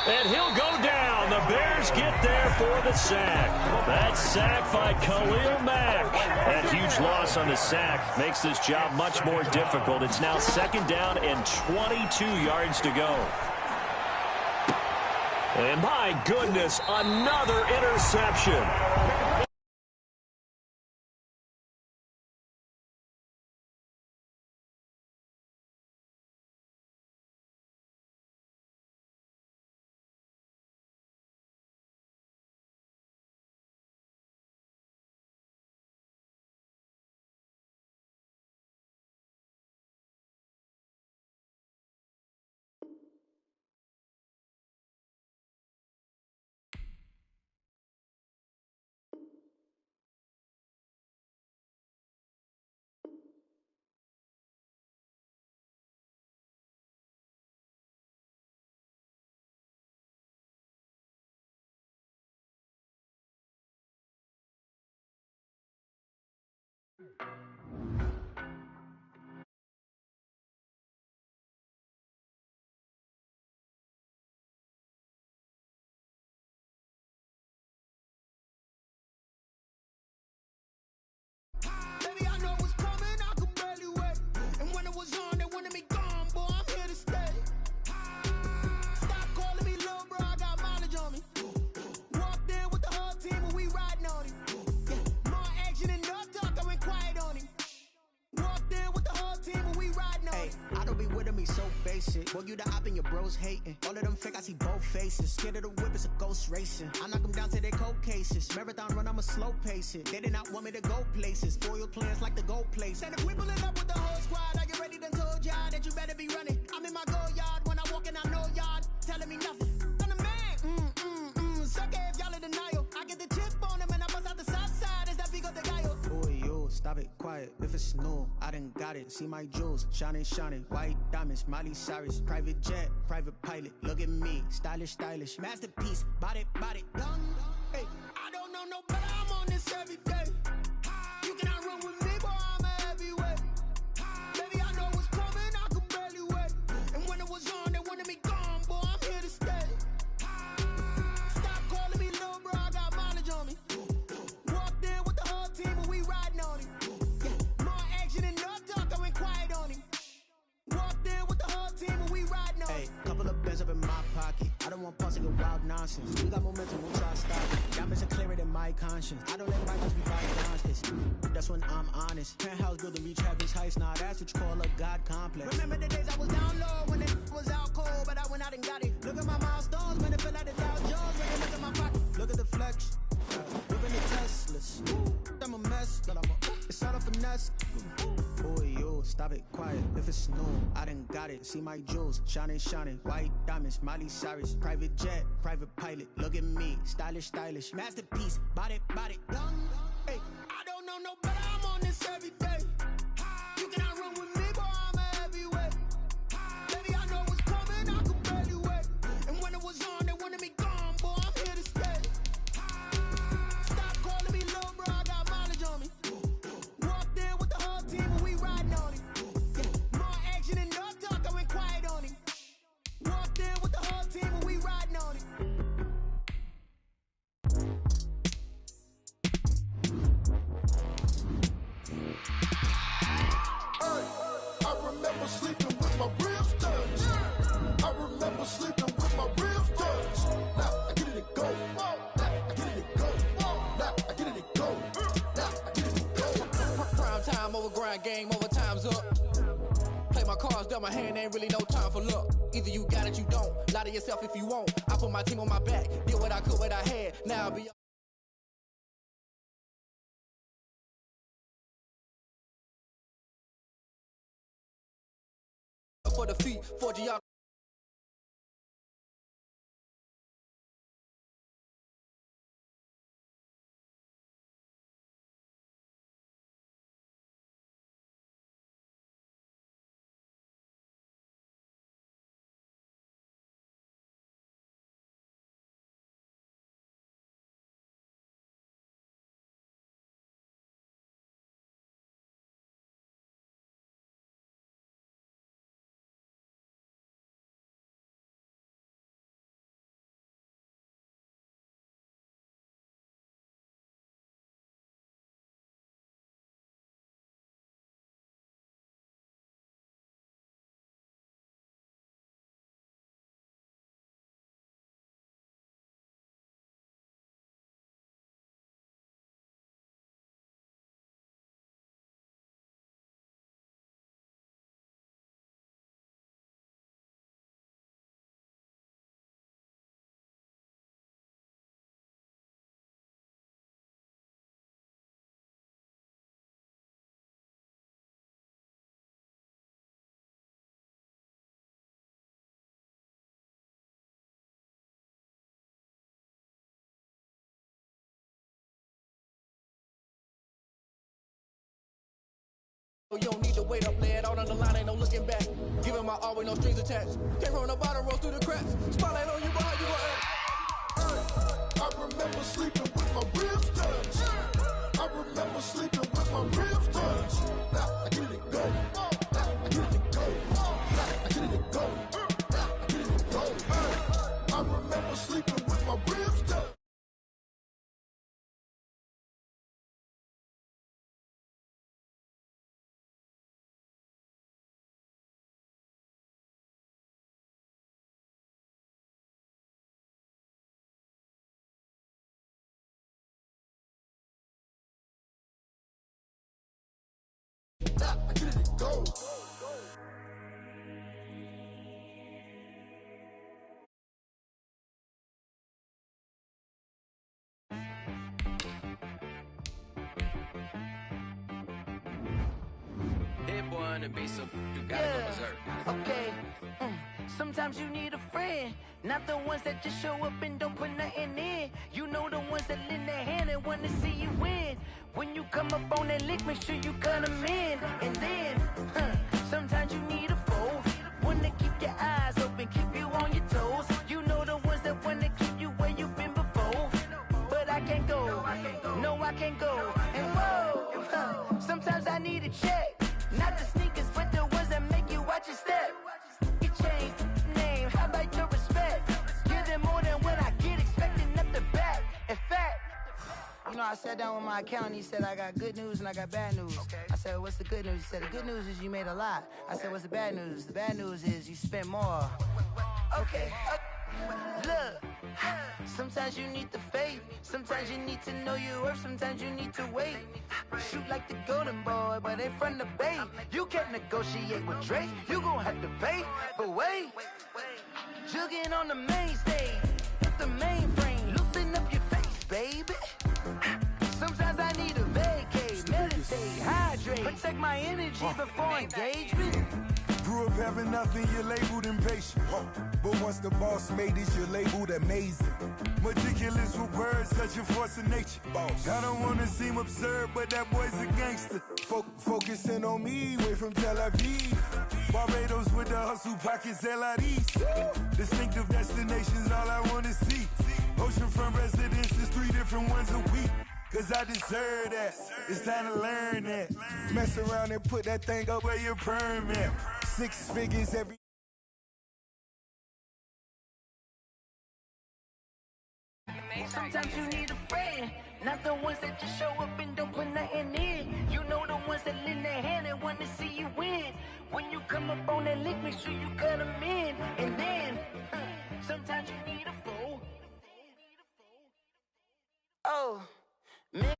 And he'll go down. The Bears get there for the sack. That sack by Khalil Mack. That huge loss on the sack makes this job much more difficult. It's now 2nd down and 22 yards to go. And my goodness, another interception. Baby, I know what's coming, I could barely wait. And when it was on, they wanted me gone, boy, I'm here to stay. Stop calling me little bro, I got mileage on me. Walked in with the whole team and we riding on him. Yeah, more action and no talk, I went quiet on him. Walked in with the whole team and we riding on him. I don't be with him, he's so basic. Boy, you the op and your bros hating. All of them fake, I see both faces. Scared of the whip, it's a ghost racing. I knock them down to their cold cases. Marathon run, I'ma slow pace it. They did not want me to go places. Foil plans like the gold place. And if we pulling up with the whole squad, I get ready to told y'all that you better be running. I'm in my go yard, when I walk in, I know y'all telling me nothing. I'm the man, sucker if y'all in denial. I get the chip on them and I bust out the south side, is that Vigo the Gallo? Boy, you, stop it, quiet. If it's new, I done got it. See my jewels, shining, shining. White diamonds, Miley Cyrus. Private jet, private pilot. Look at me, stylish, stylish. Masterpiece, body, done. Hey, I don't know no better, I'm on this every day. You cannot run with me, boy, I'm a heavyweight. Baby, I know what's coming, I could barely wait. And when it was on, they wanted me gone, boy, I'm here to stay. Stop calling me little bro, I got mileage on me. Walked in with the whole team and we riding on him. Yeah, more action and no talk, I went quiet on him. Walked in with the whole team and we riding on him. Hey, couple of bins up in my pocket. I don't want pulse and wild nonsense. We got momentum, we'll try to stop it. Diamonds are clearer than my conscience. I don't let bygones be bygones. That's when I'm honest. Penthouse building reach heaven's heights. Nah, that's what you call a God complex. Remember the days I was down low when it was out cold, but I went out and got it. Look at my milestones, man, it feel like the Dow Jones when they look at my pocket. Look at the flex. Whipping the Teslas. I'm a mess. It's all a finesse. Boy, you, stop it, quiet. If it's new, I done got it. See my jewels, shining, shining. White diamonds, Miley Cyrus. Private jet, private pilot. Look at me, stylish, stylish. Masterpiece, body, done. Hey, I don't know no better, I'm on this every day. You cannot run with me, boy, I'm a heavyweight. Baby, I know what's coming, I could barely wait. And when it was on, they wanted me gone, boy, I'm here to stay. Stop calling me little bro, I got mileage on me. Walked in with the whole team and we riding on him. Yeah, more action and no talk, I went quiet on him. Walked in with the whole team and we riding on him. I remember sleeping with my ribs touched. I remember sleeping with my ribs touched. Now I get it to go. Now I get it to go. Now I get it to go. Now I get it to go. Prime time over grind game, over time's up. Play my cards, dealt my hand, ain't really no time for luck. Either you got it, you don't. Lie to yourself if you won't. I put my team on my back, did what I could, what I had. Now I'll be for the feet, for G. You don't need to wait up, lay it out on the line, ain't no looking back. Giving my all with no strings attached. Came from the bottom, rose through the cracks. Spotlight on you, but how you gon' act? I remember sleeping with my ribs touched. I remember sleeping with my ribs touched. Now I get it go. I get it go. I get it go. I get it go. I remember sleeping with my ribs touched. I get it go. Hit boy on the beat, so you gotta go berserk. Okay. Sometimes you need a friend, not the ones that just show up and don't put nothing in. You know the ones that lend a hand and wanna see you win. When you come up on that lick, make sure you cut them in. And then, sometimes you need a foe, one to keep your eyes open, keep you on your toes. You know the ones that wanna keep you where you've been before. But I can't go, no I can't go. And whoa, sometimes I need a check. Not the sneakers, but the ones that make you watch your step. You change name, how about your respect? Give them more than what I get, expecting up the back. In fact, you know, I sat down with my accountant, he said, I got good news and I got bad news. I said, what's the good news? He said, the good news is you made a lot. I said, what's the bad news? The bad news is you spent more. Okay. Look, sometimes you need the faith, sometimes you need to know your worth, sometimes you need to wait. Shoot like the golden boy, but ain't from the bay. You can't negotiate with Drake, you gon' have to pay. But wait, jugging on the main stage, the mainframe, loosen up your face, baby. Sometimes I need a vacate, meditate, hydrate, protect my energy before engagement. Grew up having nothing, you're labeled impatient. But once the boss made it, you're labeled amazing. Meticulous with words, such a force of nature. Boss. I don't wanna seem absurd, but that boy's a gangster. Focusing on me, way from Tel Aviv. Barbados with the hustle pockets, LIDs. Distinctive destinations, all I wanna see. Oceanfront residences, 3 different ones a week. Cause I deserve that, it's time to learn that. Mess around and put that thing up where your permit. 6 figures every. Sometimes you need a friend, not the ones that just show up and don't put nothing in. You know the ones that lend their hand and want to see you win. When you come up on that lick, make sure you cut them in. And then, sometimes you need a foe. Oh, man.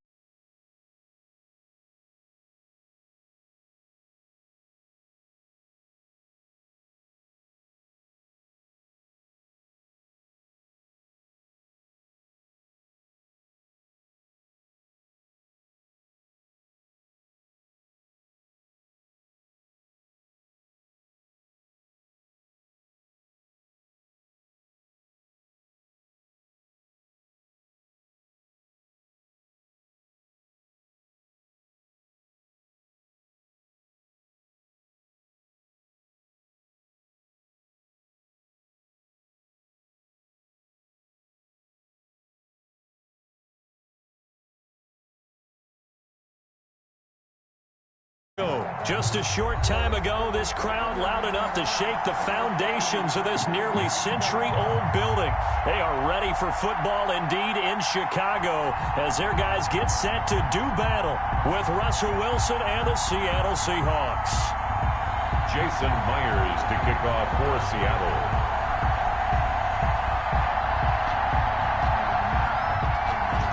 Just a short time ago, this crowd loud enough to shake the foundations of this nearly century-old building. They are ready for football indeed in Chicago as their guys get set to do battle with Russell Wilson and the Seattle Seahawks. Jason Myers to kick off for Seattle.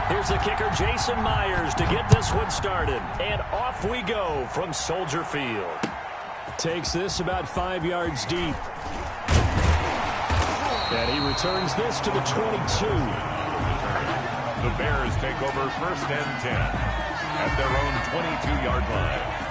Here's the kicker, Jason Myers, to get this one started. And off we go from Soldier Field. Takes this about 5 yards deep. And he returns this to the 22. The Bears take over 1st and 10 at their own 22-yard line.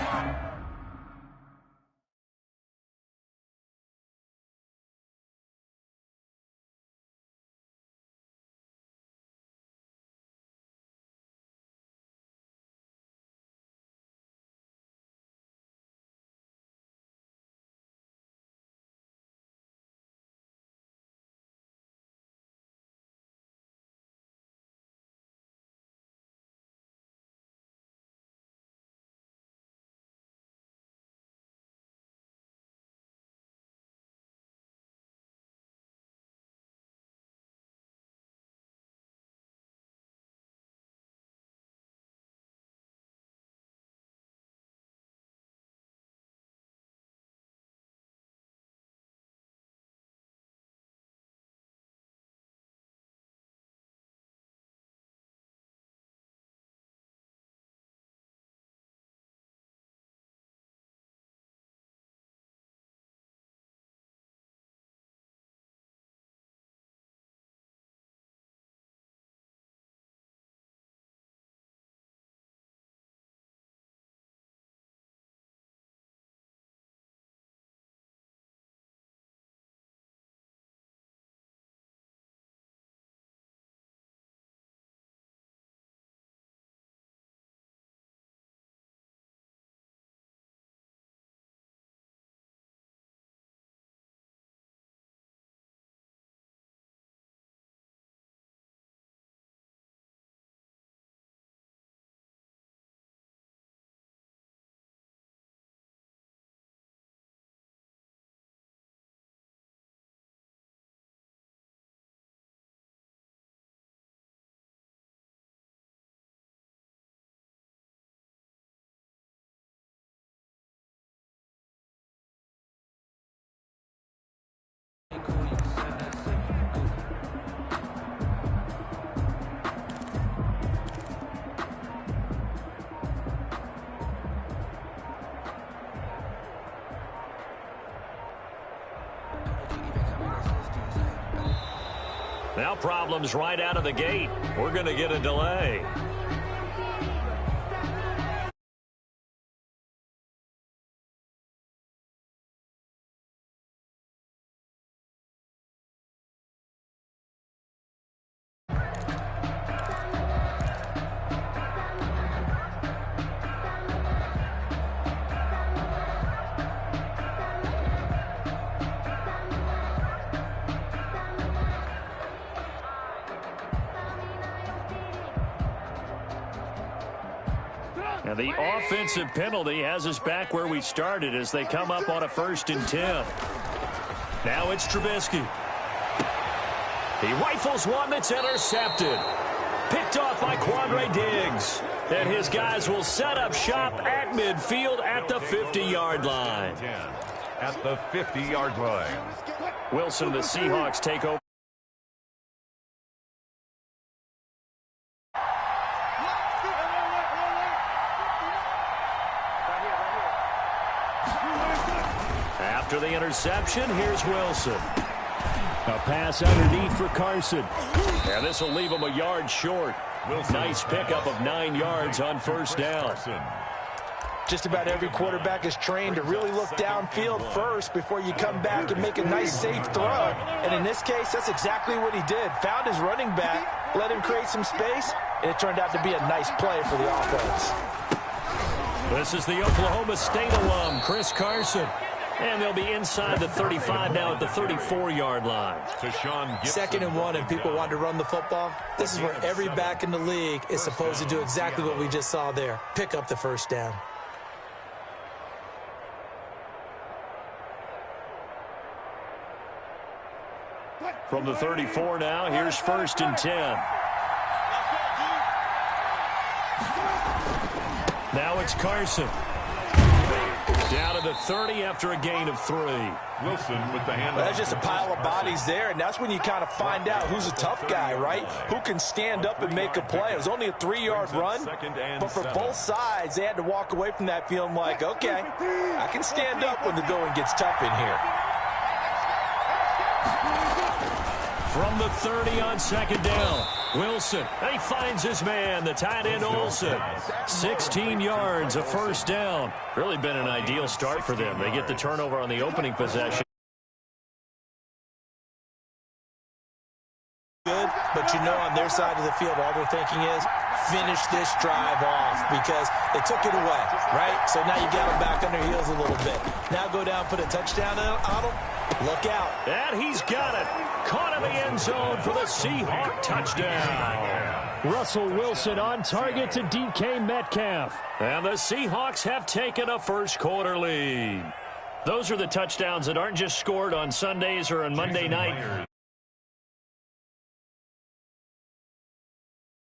Now problems right out of the gate. We're going to get a delay. And the offensive penalty has us back where we started as they come up on a 1st and 10. Now it's Trubisky. He rifles one that's intercepted. Picked off by Quandre Diggs. And his guys will set up shop at midfield at the 50-yard line. At the 50-yard line. Wilson and the Seahawks take over. After the interception, here's Wilson. A pass underneath for Carson. And this will leave him a yard short. Nice pickup of 9 yards on 1st down. Just about every quarterback is trained to really look downfield first before you come back and make a nice, safe throw. And in this case, that's exactly what he did. Found his running back, let him create some space, and it turned out to be a nice play for the offense. This is the Oklahoma State alum, Chris Carson. And they'll be inside the 35 now at the 34-yard line. 2nd and 1, and people want to run the football. This is where every back in the league is supposed to do exactly what we just saw there. Pick up the 1st down. From the 34 now, here's 1st and 10. Now it's Carson. Down to the 30 after a gain of 3. Wilson with the handoff. That's just a pile of bodies there, and that's when you kind of find out who's a tough guy, right? Who can stand up and make a play. It was only a 3-yard run, but for both sides, they had to walk away from that feeling like, okay, I can stand up when the going gets tough in here. From the 30 on 2nd down, Wilson. And he finds his man, the tight end Olsen. 16 yards, a 1st down. Really been an ideal start for them. They get the turnover on the opening possession. Good, but you know on their side of the field, all they're thinking is finish this drive off because they took it away, right? So now you got them back on their heels a little bit. Now go down, put a touchdown on them. Look out. And he's got it. Caught in the end zone for the Seahawk touchdown. Russell Wilson on target to DK Metcalf. And the Seahawks have taken a 1st quarter lead. Those are the touchdowns that aren't just scored on Sundays or on Monday night.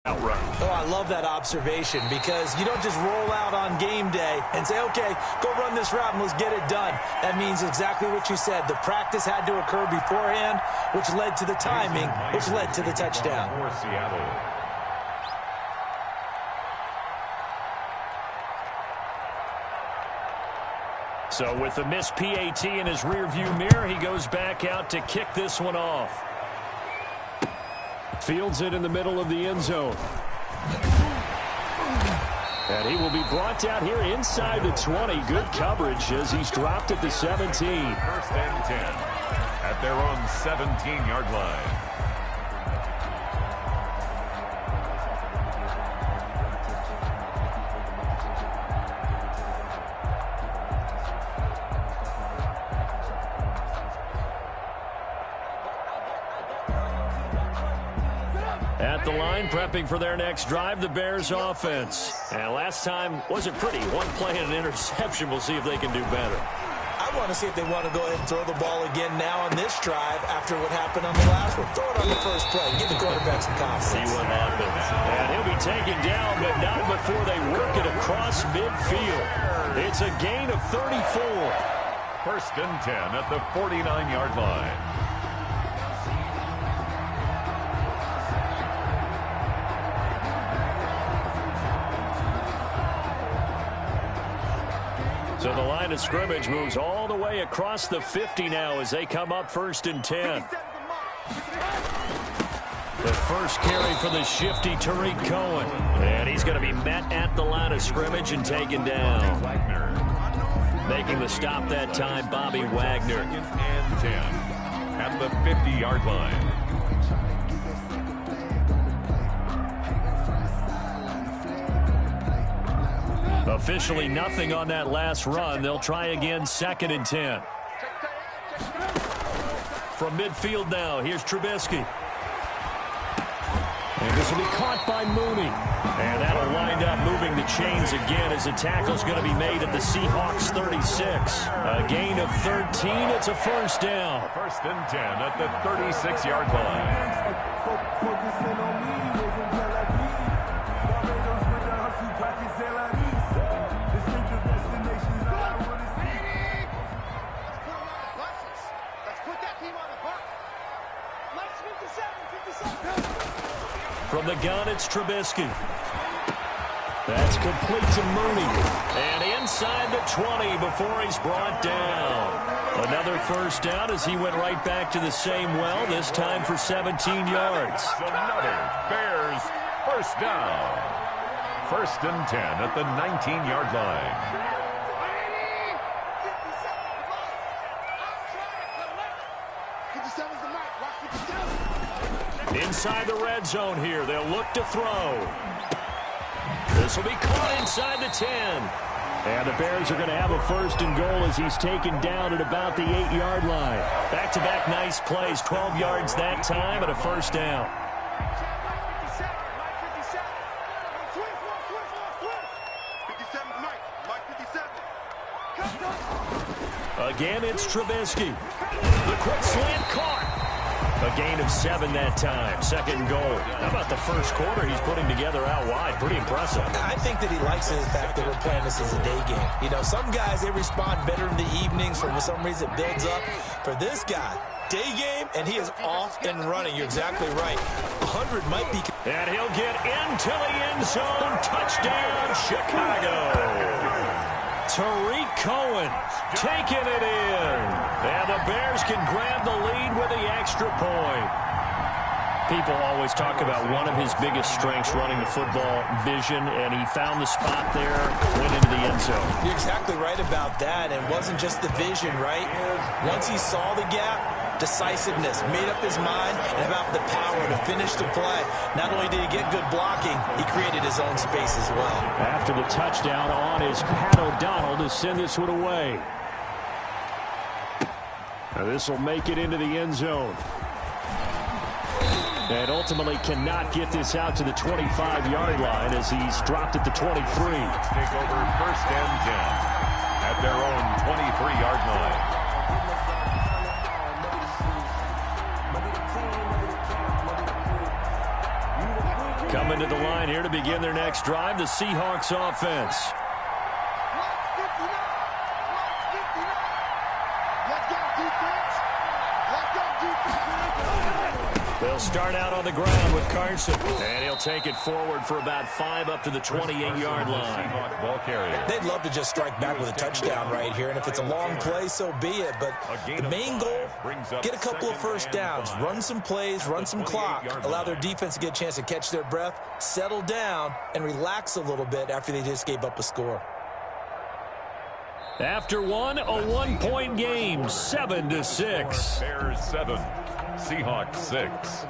Outrun. Oh, I love that observation because you don't just roll out on game day and say, okay, go run this route and let's get it done. That means exactly what you said. The practice had to occur beforehand, which led to the timing, which led to the touchdown. For Seattle. So with the missed PAT in his rearview mirror, he goes back out to kick this one off. Fields it in the middle of the end zone. And he will be brought down here inside the 20. Good coverage as he's dropped at the 17. 1st and 10 at their own 17-yard line. At the line, prepping for their next drive, the Bears offense. And last time wasn't pretty. One play and an interception. We'll see if they can do better. I want to see if they want to go ahead and throw the ball again now on this drive after what happened on the last one. Throw it on the 1st play. Give the quarterback some confidence. See what happens. And he'll be taken down, but not before they work it across midfield. It's a gain of 34. 1st and 10 at the 49-yard line. So the line of scrimmage moves all the way across the 50 now as they come up 1st and 10. first carry for the shifty Tariq Cohen. And he's going to be met at the line of scrimmage and taken down. Making the stop that time, Bobby Wagner. 2nd and 10 at the 50-yard line. Officially nothing on that last run. They'll try again, 2nd and 10. From midfield now, here's Trubisky. And this will be caught by Mooney. And that'll wind up moving the chains again as a tackle's going to be made at the Seahawks 36. A gain of 13. It's a first down. 1st and 10 at the 36-yard line. From the gun, it's Trubisky. That's complete to Mooney. And inside the 20 before he's brought down. Another first down as he went right back to the same well, this time for 17 yards. Another Bears first down. 1st and 10 at the 19-yard line. Inside the red zone here. They'll look to throw. This will be caught inside the 10. And the Bears are going to have a 1st and goal as he's taken down at about the 8-yard line. Back-to-back nice plays. 12 yards that time and a first down. Again, it's Trubisky. The quick slant caught. A gain of 7 that time. 2nd and goal. How about the first quarter he's putting together out wide? Pretty impressive. I think that he likes the fact that we're playing this as a day game. You know, some guys, they respond better in the evenings. For some reason, it builds up. For this guy, day game, and he is off and running. You're exactly right. 100 might be. And he'll get into the end zone. Touchdown, Chicago. Tariq Cohen taking it in. And the Bears can grab the lead with the extra point. People always talk about one of his biggest strengths running the football, vision, and he found the spot there, went into the end zone. You're exactly right about that. And it wasn't just the vision, right? Once he saw the gap, decisiveness, made up his mind, and about the power to finish the play. Not only did he get good blocking, he created his own space as well. After the touchdown on is Pat O'Donnell to send this one away. Now this will make it into the end zone. And ultimately cannot get this out to the 25-yard line as he's dropped at the 23. Take over 1st and 10 at their own 23-yard line. Coming to the line here to begin their next drive, the Seahawks offense. They'll start out on the ground with Carson. And he'll take it forward for about 5 up to the 28-yard line. Ball carrier. They'd love to just strike back with a touchdown right here. And if it's a long play, so be it. But the main goal, get a couple of first downs, run some plays, run some clock, allow their defense to get a chance to catch their breath, settle down, and relax a little bit after they just gave up a score. After one, a 1-point game, 7-6. Bears 7, Seahawks 6.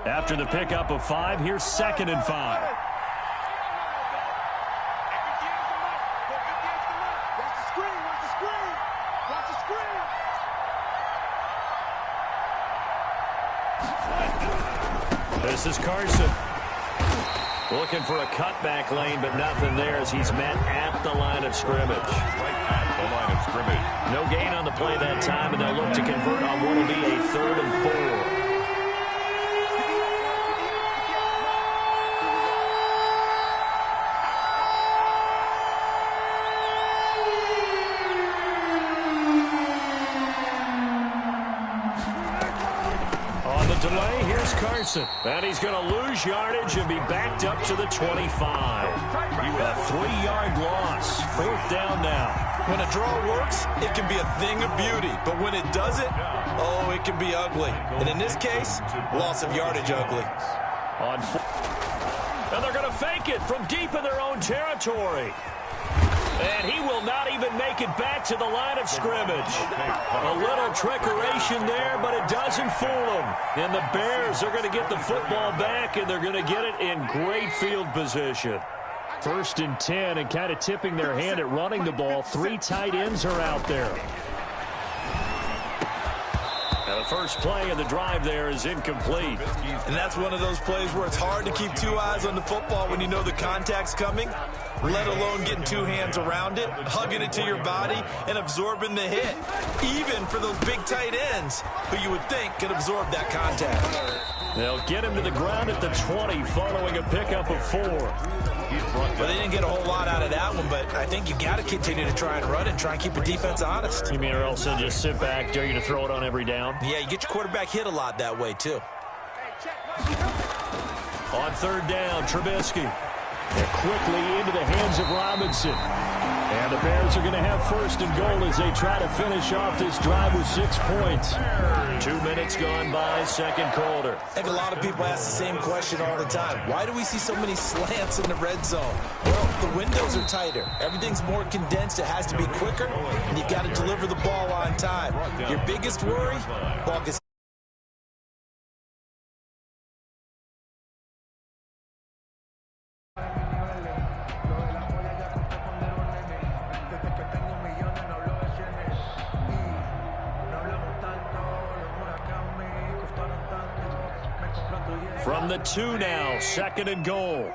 After the pickup of 5, here's 2nd and 5. This is Carson. Looking for a cutback lane, but nothing there as he's met at the line of scrimmage. Right at the line of scrimmage. No gain on the play that time, and they'll look to convert on what will be a 3rd and 4. On the delay, here's Carson. And he's going to lose yardage and be backed up to the 25. A 3-yard loss. 4th down now. When a draw works, it can be a thing of beauty. But when it doesn't, oh, it can be ugly. And in this case, loss of yardage ugly. And they're going to fake it from deep in their own territory. And he will not even make it back to the line of scrimmage. A little trickeration there, but it doesn't fool them. And the Bears are going to get the football back, and they're going to get it in great field position. 1st and 10, and kind of tipping their hand at running the ball. 3 tight ends are out there. Now the first play of the drive there is incomplete. And that's one of those plays where it's hard to keep 2 eyes on the football when you know the contact's coming, let alone getting 2 hands around it, hugging it to your body, and absorbing the hit. Even for those big tight ends, who you would think could absorb that contact. They'll get him to the ground at the 20 following a pickup of 4. Well, they didn't get a whole lot out of that one, but I think you got to continue to try and run and try and keep the defense honest. You mean or else they'll just sit back, dare you to throw it on every down? Yeah, you get your quarterback hit a lot that way, too. On 3rd down, Trubisky. And quickly into the hands of Robinson. And the Bears are going to have 1st and goal as they try to finish off this drive with 6 points. 2 minutes gone by, 2nd quarter. I think a lot of people ask the same question all the time. Why do we see so many slants in the red zone? Well, the windows are tighter. Everything's more condensed. It has to be quicker, and you've got to deliver the ball on time. Your biggest worry? Ball gets From the 2 now, 2nd and goal.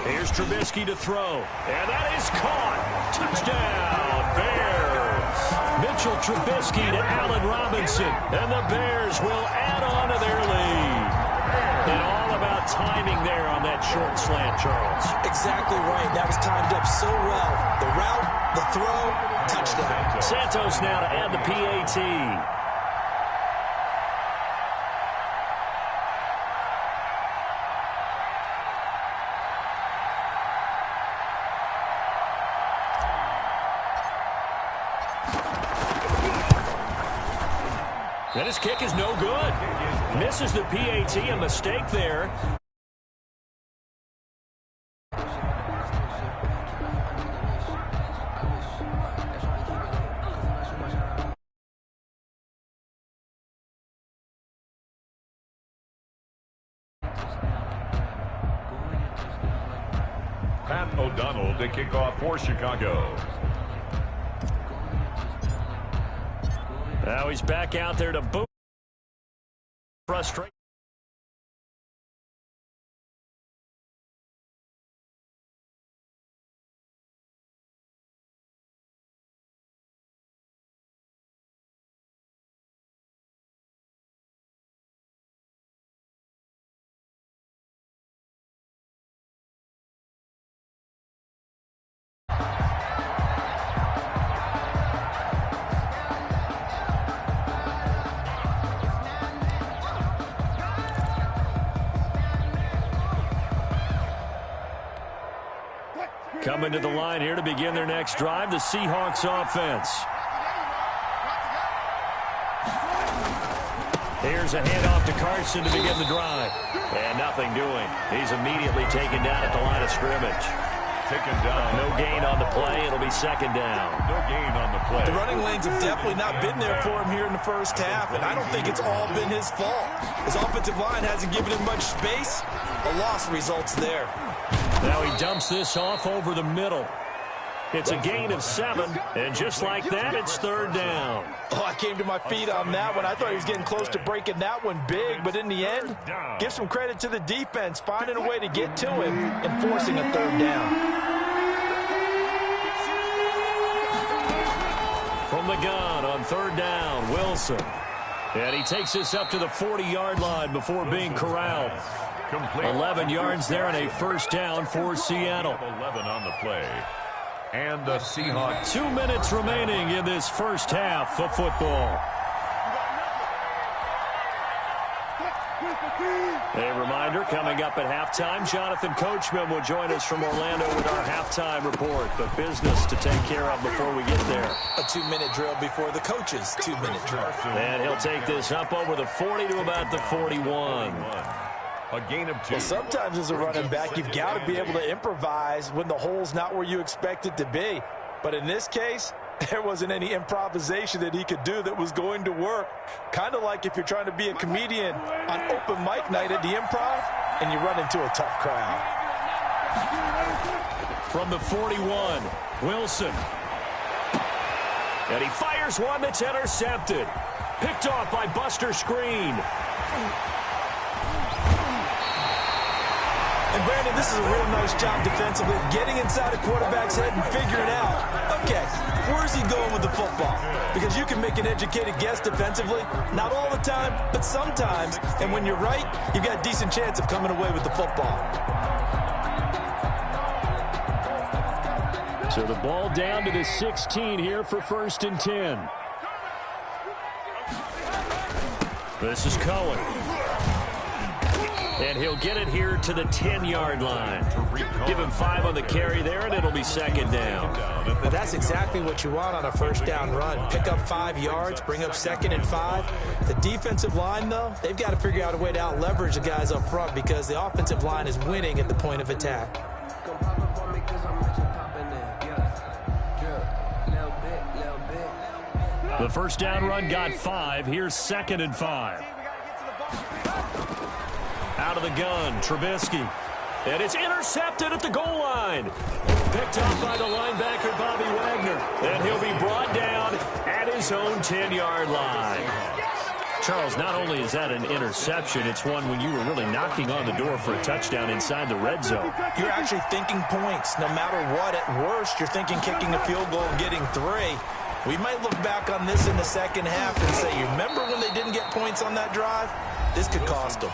Here's Trubisky to throw. And that is caught. Touchdown, Bears. Mitchell Trubisky to Allen Robinson. And the Bears will add on to their lead. And all about timing there on that short slant, Charles. Exactly right. That was timed up so well. The route, the throw, touchdown. Santos now to add the PAT. And his kick is no good. Misses the PAT, a mistake there. Pat O'Donnell to kick off for Chicago. Now he's back out there to boot. Frustrate. Coming to the line here to begin their next drive, the Seahawks offense. Here's a handoff to Carson to begin the drive. And nothing doing. He's immediately taken down at the line of scrimmage. Taken down. No gain on the play. It'll be 2nd down. No gain on the play. The running lanes have definitely not been there for him here in the first half, and I don't think it's all been his fault. His offensive line hasn't given him much space. A loss results there. Now he dumps this off over the middle. It's a gain of 7, and just like that, it's 3rd down. Oh, I came to my feet on that one. I thought he was getting close to breaking that one big, but in the end, give some credit to the defense, finding a way to get to him and forcing a 3rd down. From the gun on 3rd down, Wilson. And he takes this up to the 40-yard line before being corralled. Complete. 11 yards there and a 1st down for Seattle. 11 on the play. And the Seahawks. 2 minutes remaining in this first half of football. A reminder, coming up at halftime, Jonathan Coachman will join us from Orlando with our halftime report. But business to take care of before we get there. A 2-minute drill before the coach's 2-minute drill. And he'll take this up over the 40 to about the 41. A gain of 2. Well, sometimes as a running back, you've got to be able to improvise when the hole's not where you expect it to be. But in this case, there wasn't any improvisation that he could do that was going to work. Kind of like if you're trying to be a comedian on open mic night at the Improv and you run into a tough crowd. From the 41, Wilson. And he fires one that's intercepted. Picked off by Buster Screen. And Brandon, this is a real nice job defensively, getting inside a quarterback's head and figuring out, okay, where's he going with the football? Because you can make an educated guess defensively, not all the time, but sometimes. And when you're right, you've got a decent chance of coming away with the football. So the ball down to the 16 here for 1st and 10. This is Cohen. And he'll get it here to the 10-yard line. Give him 5 on the carry there, and it'll be 2nd down. But that's exactly what you want on a 1st down run. Pick up 5 yards, bring up 2nd and 5. The defensive line, though, they've got to figure out a way to out-leverage the guys up front because the offensive line is winning at the point of attack. The 1st down run got 5. Here's 2nd and 5. Out of the gun, Trubisky. And it's intercepted at the goal line. Picked off by the linebacker, Bobby Wagner. And he'll be brought down at his own 10-yard line. Charles, not only is that an interception, it's one when you were really knocking on the door for a touchdown inside the red zone. You're actually thinking points. No matter what, at worst, you're thinking kicking a field goal and getting 3. We might look back on this in the second half and say, you remember when they didn't get points on that drive? This could cost them.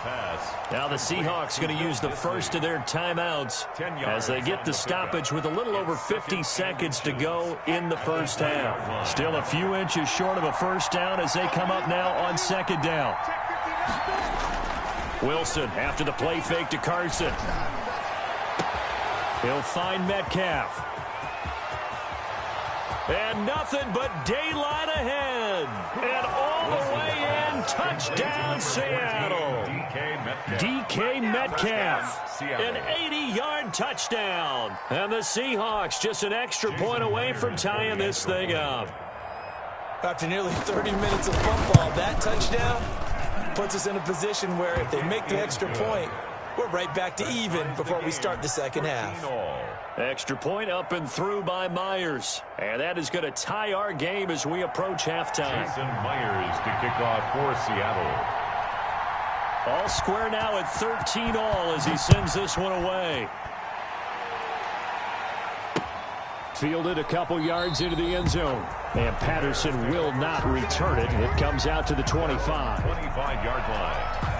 Now the Seahawks going to use the first of their timeouts as they get the stoppage with a little over 50 seconds to go in the first half. Still a few inches short of a 1st down as they come up now on 2nd down. Wilson after the play fake to Carson. He'll find Metcalf. And nothing but daylight ahead. And all the way in, touchdown Seattle. DK Metcalf, an 80-yard touchdown. And the Seahawks just an extra point away from tying this thing up. After nearly 30 minutes of football, that touchdown puts us in a position where if they make the extra point, we're right back to even before we start the second half. Extra point up and through by Myers. And that is going to tie our game as we approach halftime. Jason Myers to kick off for Seattle. All square now at 13 all as he sends this one away. Fielded a couple yards into the end zone. And Patterson will not return it. It comes out to the 25. 25-yard line.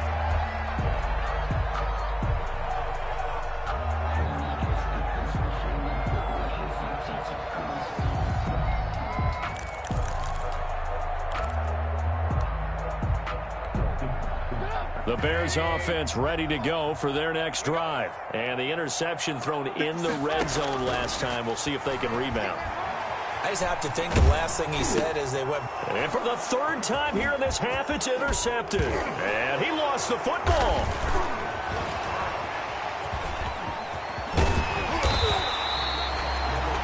The Bears offense ready to go for their next drive. And the interception thrown in the red zone last time. We'll see if they can rebound. I just have to think the last thing he said is they went. And for the 3rd time here in this half, it's intercepted. And he lost the football.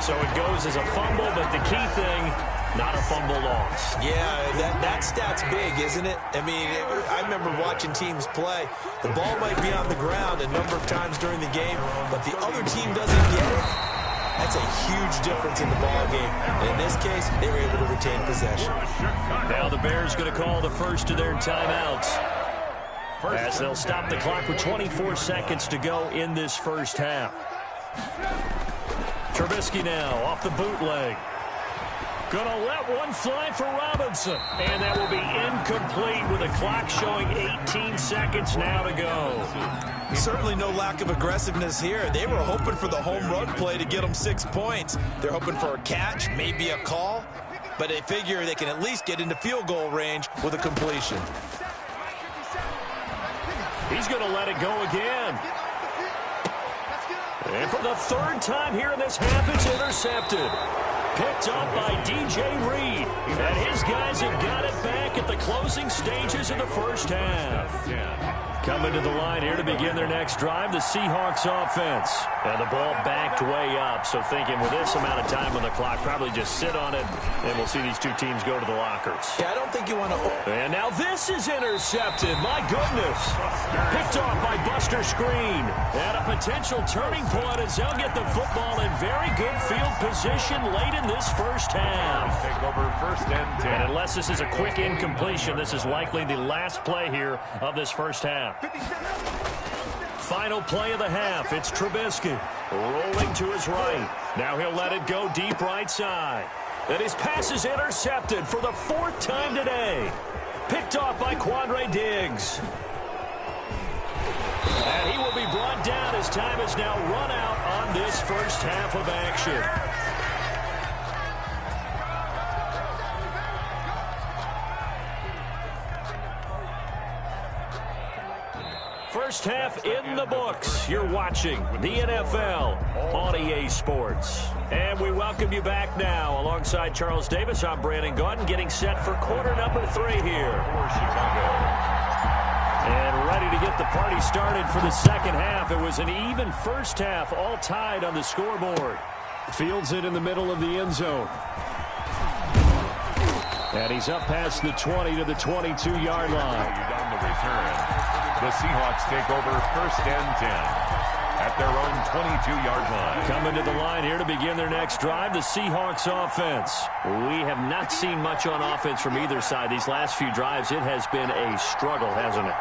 So it goes as a fumble, but the key thing, not a fumble loss. Yeah, that stat's big, isn't it? I mean, I remember watching teams play. The ball might be on the ground a number of times during the game, but the other team doesn't get it. That's a huge difference in the ball game. And in this case, they were able to retain possession. Now the Bears going to call the first of their timeouts as they'll stop the clock with 24 seconds to go in this first half. Trubisky now off the bootleg. Gonna let one fly for Robinson. And that will be incomplete with the clock showing 18 seconds now to go. Certainly no lack of aggressiveness here. They were hoping for the home run play to get them 6 points. They're hoping for a catch, maybe a call, but they figure they can at least get into field goal range with a completion. He's going to let it go again. And for the third time here in this half, it's intercepted. Picked up by DJ Reed. And his guys have got it back at the closing stages of the first half. Coming to the line here to begin their next drive, the Seahawks offense. And the ball backed way up, so thinking with this amount of time on the clock, probably just sit on it, and we'll see these two teams go to the lockers. Yeah, I don't think you want to... And now this is intercepted. My goodness. Picked off by Buster Screen. And a potential turning point as they'll get the football in very good field position late in this first half. Take over first and 10. And unless this is a quick incompletion, this is likely the last play here of this first half. Final play of the half. It's Trubisky rolling to his right. Now he'll let it go deep right side. And his pass is intercepted for the 4th time today. Picked off by Quandre Diggs. And he will be brought down as time has now run out on this first half of action. First half in the books. You're watching the NFL on EA Sports. And we welcome you back now. Alongside Charles Davis, I'm Brandon Gaudin, getting set for quarter number 3 here. And ready to get the party started for the second half. It was an even first half, all tied on the scoreboard. Fields it in the middle of the end zone. And he's up past the 20 to the 22-yard line. On the return. The Seahawks take over first and 10 at their own 22-yard line. Coming to the line here to begin their next drive, the Seahawks offense. We have not seen much on offense from either side. These last few drives, it has been a struggle, hasn't it?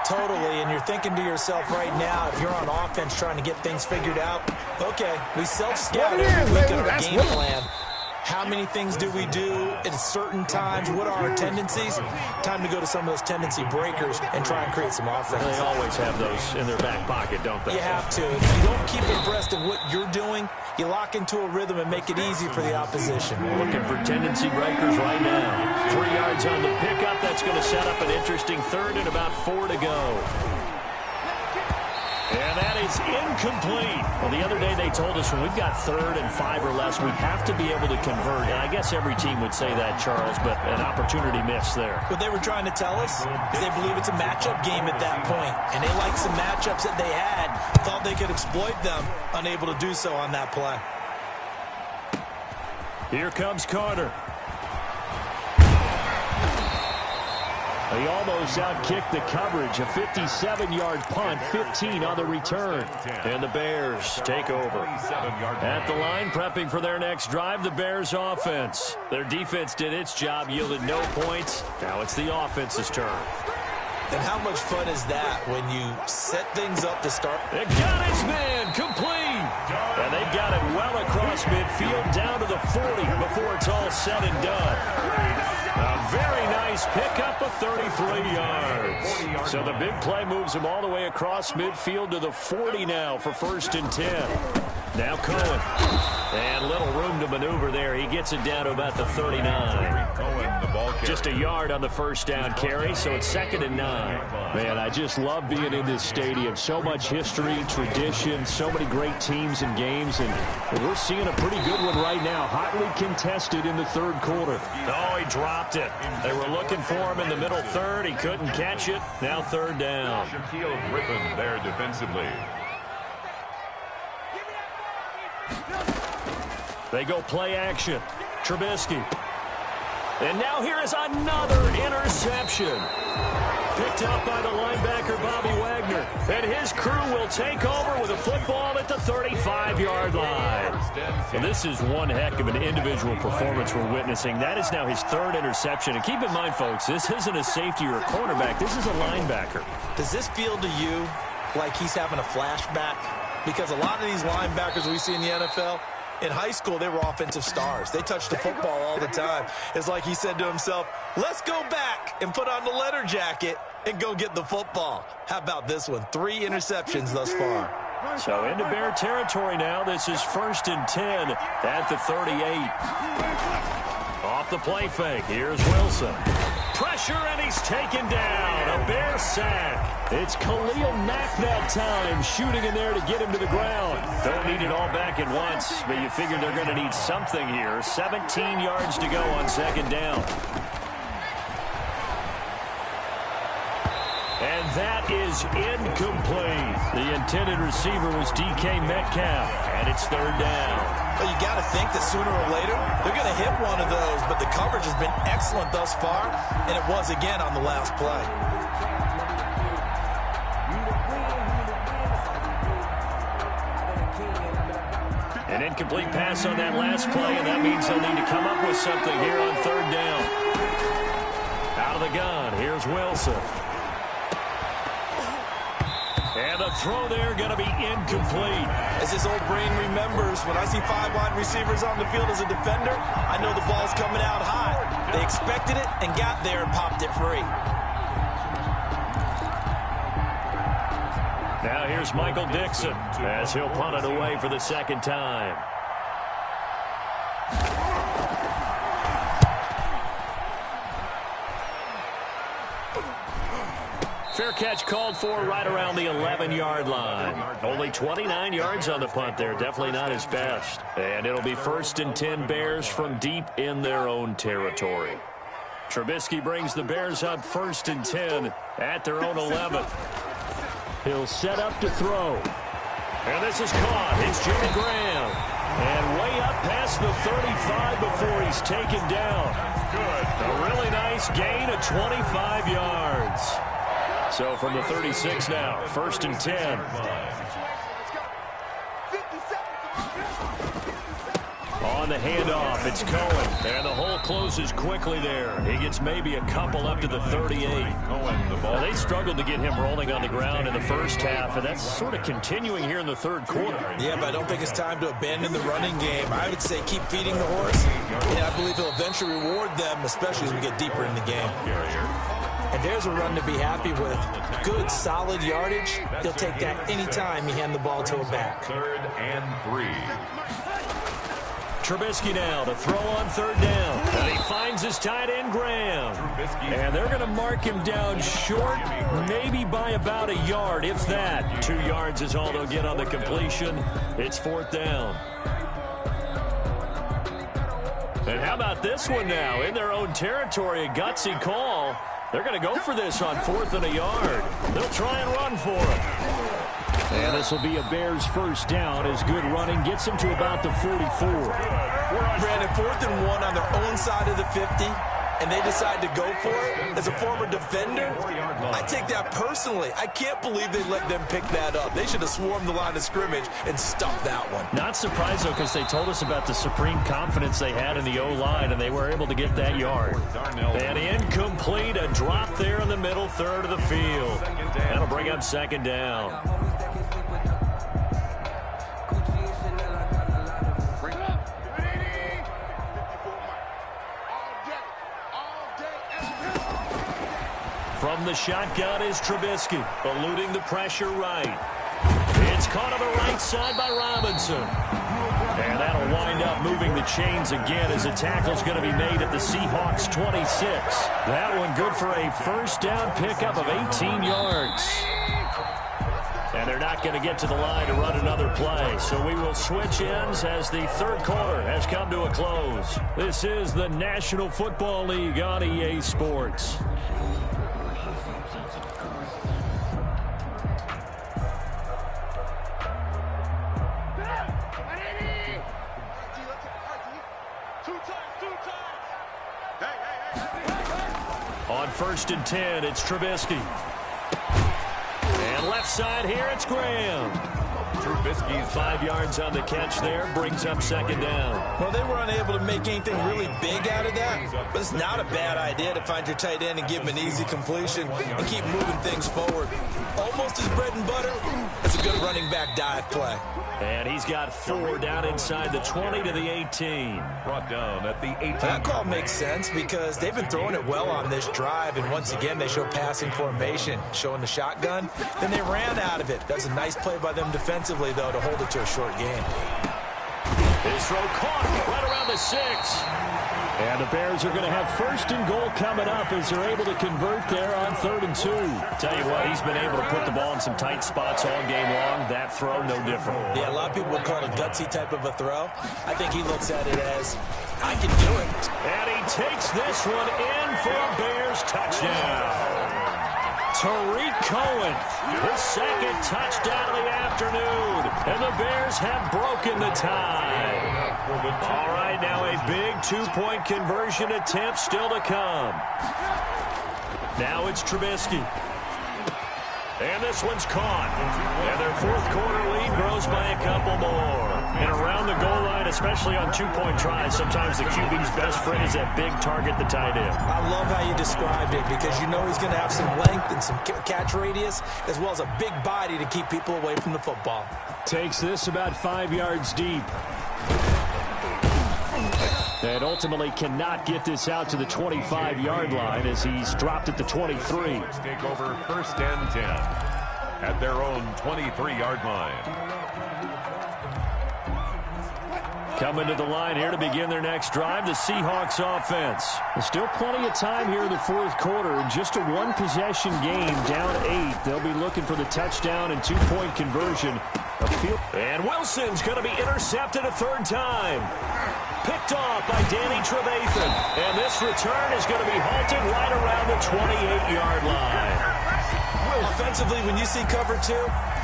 Totally, and you're thinking to yourself right now, if you're on offense trying to get things figured out, okay, we self-scout every week in our game plan. How many things do we do at certain times? What are our tendencies? Time to go to some of those tendency breakers and try and create some offense. They always have those in their back pocket, don't they? You have to. If you don't keep abreast of what you're doing, you lock into a rhythm and make it easy for the opposition. Looking for tendency breakers right now. 3 yards on the pickup. That's going to set up an interesting third and about 4 to go. And that is incomplete. Well, the other day they told us when we've got 3rd and 5 or less, we have to be able to convert. And I guess every team would say that, Charles, but an opportunity missed there. What they were trying to tell us is they believe it's a matchup game at that point. And they liked some matchups that they had, thought they could exploit them, unable to do so on that play. Here comes Carter. He almost outkicked the coverage. A 57-yard punt, 15 on the return. And the Bears take over. At the line, prepping for their next drive, the Bears offense. Their defense did its job, yielded no points. Now it's the offense's turn. And how much fun is that when you set things up to start? It got his man, complete. And they've got it well across midfield, down to the 40 before it's all said and done. A very nice pickup of 33 yards. So the big play moves him all the way across midfield to the 40 now for 1st and 10. Now Cohen. And little room to maneuver there. He gets it down to about the 39. Just a yard on the first down carry, so it's 2nd and 9. Man, I just love being in this stadium. So much history, tradition, so many great teams and games, and we're seeing a pretty good one right now. Hotly contested in the 3rd quarter. Oh, he dropped it. They were looking for him in the middle 3rd. He couldn't catch it. Now 3rd down. Shaquille Griffin there defensively. They go play action. Trubisky. And now here is another interception. Picked up by the linebacker, Bobby Wagner. And his crew will take over with a football at the 35-yard line. And this is one heck of an individual performance we're witnessing. That is now his 3rd interception. And keep in mind, folks, this isn't a safety or a cornerback. This is a linebacker. Does this feel to you like he's having a flashback? Because a lot of these linebackers we see in the NFL, In high school, they were offensive stars. They touched the football all the time. It's like he said to himself, let's go back and put on the leather jacket and go get the football. How about this one? 3 interceptions thus far. So into Bear territory now. This is 1st and 10 at the 38. Off the play fake. Here's Wilson. Pressure, and he's taken down. A Bear sack. It's Khalil Mack that time, shooting in there to get him to the ground. Don't need it all back at once, but you figure they're going to need something here. 17 yards to go on 2nd down. And that is incomplete. The intended receiver was DK Metcalf, and it's 3rd down. Well, you got to think that sooner or later they're going to hit one of those, but the coverage has been excellent thus far, and it was again on the last play. An incomplete pass on that last play, and that means they'll need to come up with something here on 3rd down. Out of the gun, here's Wilson. And the throw there going to be incomplete. As his old brain remembers, when I see 5 wide receivers on the field as a defender, I know the ball's coming out hot. They expected it and got there and popped it free. Now here's Michael Dixon as he'll punt it away for the 2nd time. Fair catch called for right around the 11-yard line. Only 29 yards on the punt there. Definitely not his best. And it'll be 1st and 10 Bears from deep in their own territory. Trubisky brings the Bears up 1st and 10 at their own 11. He'll set up to throw. And this is caught. It's Jimmy Graham. And way up past the 35 before he's taken down. Good. A really nice gain of 25 yards. So from the 36 now, 1st and 10. On the handoff, it's Cohen. And the hole closes quickly there. He gets maybe a couple up to the 38. Well, they struggled to get him rolling on the ground in the first half, and that's sort of continuing here in the 3rd quarter. Yeah, but I don't think it's time to abandon the running game. I would say keep feeding the horse, and I believe he'll eventually reward them, especially as we get deeper in the game. And there's a run to be happy with. Good, solid yardage. He'll take that anytime you hand the ball to a back. 3rd and 3. Trubisky now to throw on 3rd down. And he finds his tight end, Graham. And they're going to mark him down short, maybe by about a yard, if that. 2 yards is all they'll get on the completion. It's 4th down. And how about this one now? In their own territory, a gutsy call. They're going to go for this on 4th and a yard. They'll try and run for it. And this will be a Bears 1st down as good running gets them to about the 44. Brandon, 4th and 1 on their own side of the 50, and they decide to go for it. As a former defender, I take that personally. I can't believe they let them pick that up. They should have swarmed the line of scrimmage and stuffed that one. Not surprised, though, because they told us about the supreme confidence they had in the O-line, and they were able to get that yard. And incomplete, a drop there in the middle 3rd of the field. That'll bring up 2nd down. From the shotgun is Trubisky, eluding the pressure right. It's caught on the right side by Robinson. And that'll wind up moving the chains again as a tackle's going to be made at the Seahawks 26. That one good for a 1st down pickup of 18 yards. And they're not going to get to the line to run another play. So we will switch ends as the 3rd quarter has come to a close. This is the National Football League on EA Sports. On 1st and 10, it's Trubisky. And left side here, it's Graham. Trubisky's 5 yards on the catch there, brings up second down. Well, they were unable to make anything really big out of that, but it's not a bad idea to find your tight end and give him an easy completion and keep moving things forward. Almost his bread and butter. It's a good running back dive play. And he's got 4 down inside the 20 to the 18. brought down at the 18. That call makes sense because they've been throwing it well on this drive, and once again they show passing formation, showing the shotgun. Then they ran out of it. That's a nice play by them defensively, though, to hold it to a short game. His throw caught right around the 6. And the Bears are going to have 1st and goal coming up as they're able to convert there on 3rd and 2. Tell you what, he's been able to put the ball in some tight spots all game long. That throw, no different. Yeah, a lot of people would call it a gutsy type of a throw. I think he looks at it as, I can do it. And he takes this one in for a Bears touchdown. Tariq Cohen, his 2nd touchdown of the afternoon. And the Bears have broken the tie. All right, now a big 2-point conversion attempt still to come. Now it's Trubisky. And this one's caught. And their 4th quarter lead grows by a couple more. And around the goal line, especially on 2-point tries, sometimes the QB's best friend is that big target, the tight end. I love how you described it because you know he's going to have some length and some catch radius as well as a big body to keep people away from the football. Takes this about 5 yards deep. And ultimately cannot get this out to the 25-yard line as he's dropped at the 23. Take over 1st and 10 at their own 23-yard line. Coming to the line here to begin their next drive, the Seahawks offense. There's still plenty of time here in the 4th quarter. In just a 1-possession game, down 8. They'll be looking for the touchdown and 2-point conversion. And Wilson's going to be intercepted a 3rd time. Picked off by Danny Trevathan. And this return is going to be halted right around the 28-yard line. Offensively, when you see cover 2,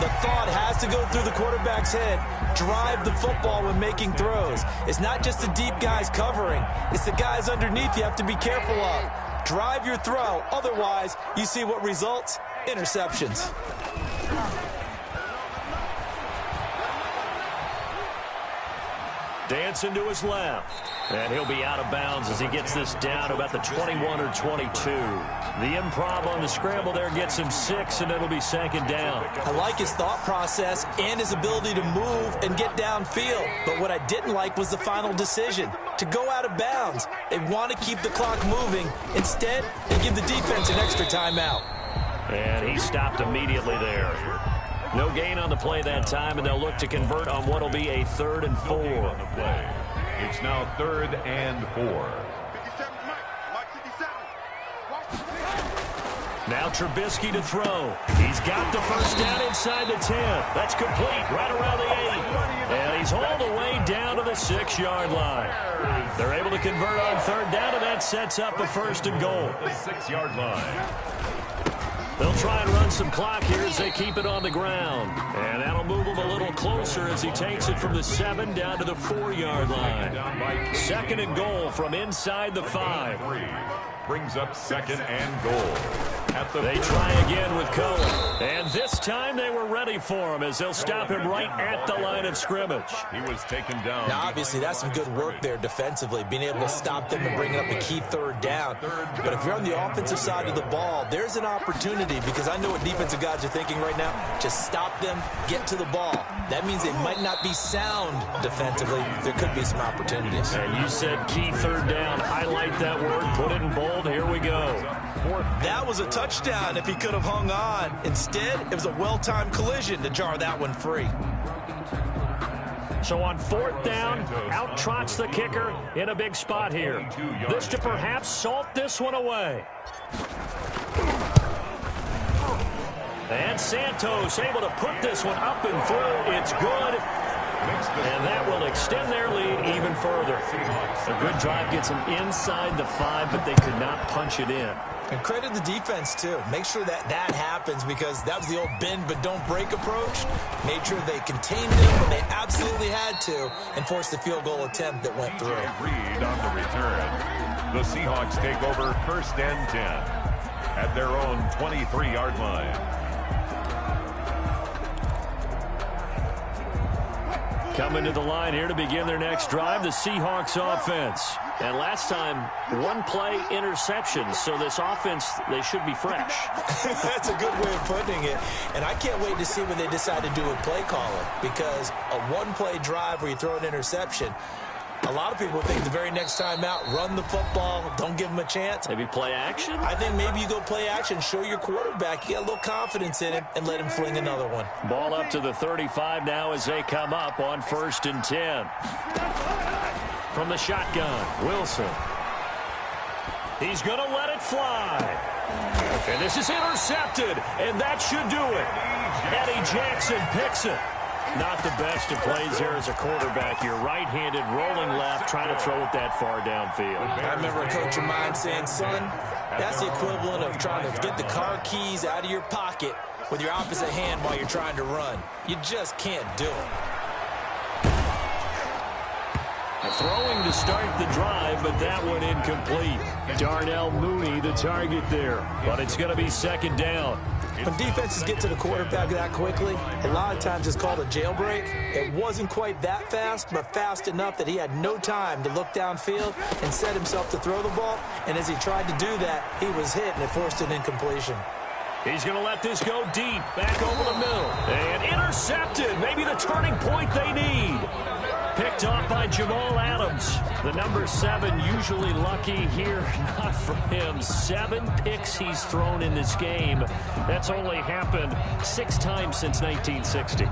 the thought has to go through the quarterback's head. Drive the football when making throws. It's not just the deep guys covering. It's the guys underneath you have to be careful of. Drive your throw. Otherwise, you see what results? Interceptions. Dancing to his left. And he'll be out of bounds as he gets this down to about the 21 or 22. The improv on the scramble there gets him 6, and it'll be 2nd down. I like his thought process and his ability to move and get downfield. But what I didn't like was the final decision, to go out of bounds. They want to keep the clock moving. Instead, they give the defense an extra timeout. And he stopped immediately there. No gain on the play that time, and they'll look to convert on what will be a 3rd and 4. On the play. It's now 3rd and 4. Now Trubisky to throw. He's got the 1st down inside the 10. That's complete right around the 8. And he's all the way down to the 6-yard line. They're able to convert on 3rd down, and that sets up a 1st and goal. The 6-yard line. They'll try and run some clock here as they keep it on the ground. And that'll move him a little closer as he takes it from the 7 down to the 4-yard line. 2nd and goal from inside the 5. Brings up 2nd and goal. They try again with Cohen. And this time they were ready for him as they'll stop him right at the line of scrimmage. He was taken down. Now, obviously, that's some good work there defensively, being able to stop them and bring up a key 3rd down. But if you're on the offensive side of the ball, there's an opportunity because I know what defensive guys are thinking right now. Just stop them, get to the ball. That means they might not be sound defensively. There could be some opportunities. And you said key 3rd down. Highlight that word. Put it in bold. Here we go. That was a touchdown if he could have hung on. Instead, it was a well-timed collision to jar that one free. So on 4th down, out trots the kicker in a big spot here. This to perhaps salt this one away. And Santos able to put this one up and through. It's good. And that will extend their lead even further. A good drive gets them inside the 5, but they could not punch it in. And credit the defense, too. Make sure that happens because that was the old bend but don't break approach. Made sure they contained him when they absolutely had to and forced the field goal attempt that went through. Reed on the return. The Seahawks take over 1st and 10 at their own 23-yard line. Coming to the line here to begin their next drive, the Seahawks offense. And last time, one-play interception. So this offense, they should be fresh. That's a good way of putting it. And I can't wait to see what they decide to do with play calling, because a one-play drive where you throw an interception, a lot of people think the very next time out, run the football, don't give them a chance. Maybe play action? I think maybe you go play action, show your quarterback, you get a little confidence in him, and let him fling another one. Ball up to the 35 now as they come up on 1st and 10. From the shotgun, Wilson. He's going to let it fly. And this is intercepted, and that should do it. Eddie Jackson picks it. Not the best of plays here as a quarterback. You're right-handed, rolling left, trying to throw it that far downfield. I remember a coach of mine saying, son, that's the equivalent of trying to get the car keys out of your pocket with your opposite hand while you're trying to run. You just can't do it. Throwing to start the drive, but that one incomplete. Darnell Mooney, the target there, but it's going to be 2nd down. When defenses get to the quarterback that quickly, a lot of times it's called a jailbreak. It wasn't quite that fast, but fast enough that he had no time to look downfield and set himself to throw the ball. And as he tried to do that, he was hit, and it forced an incompletion. He's going to let this go deep, back over the middle. And intercepted, maybe the turning point they need. Picked off by Jamal Adams. The number 7 usually lucky here. Not for him. 7 picks he's thrown in this game. That's only happened 6 times since 1960.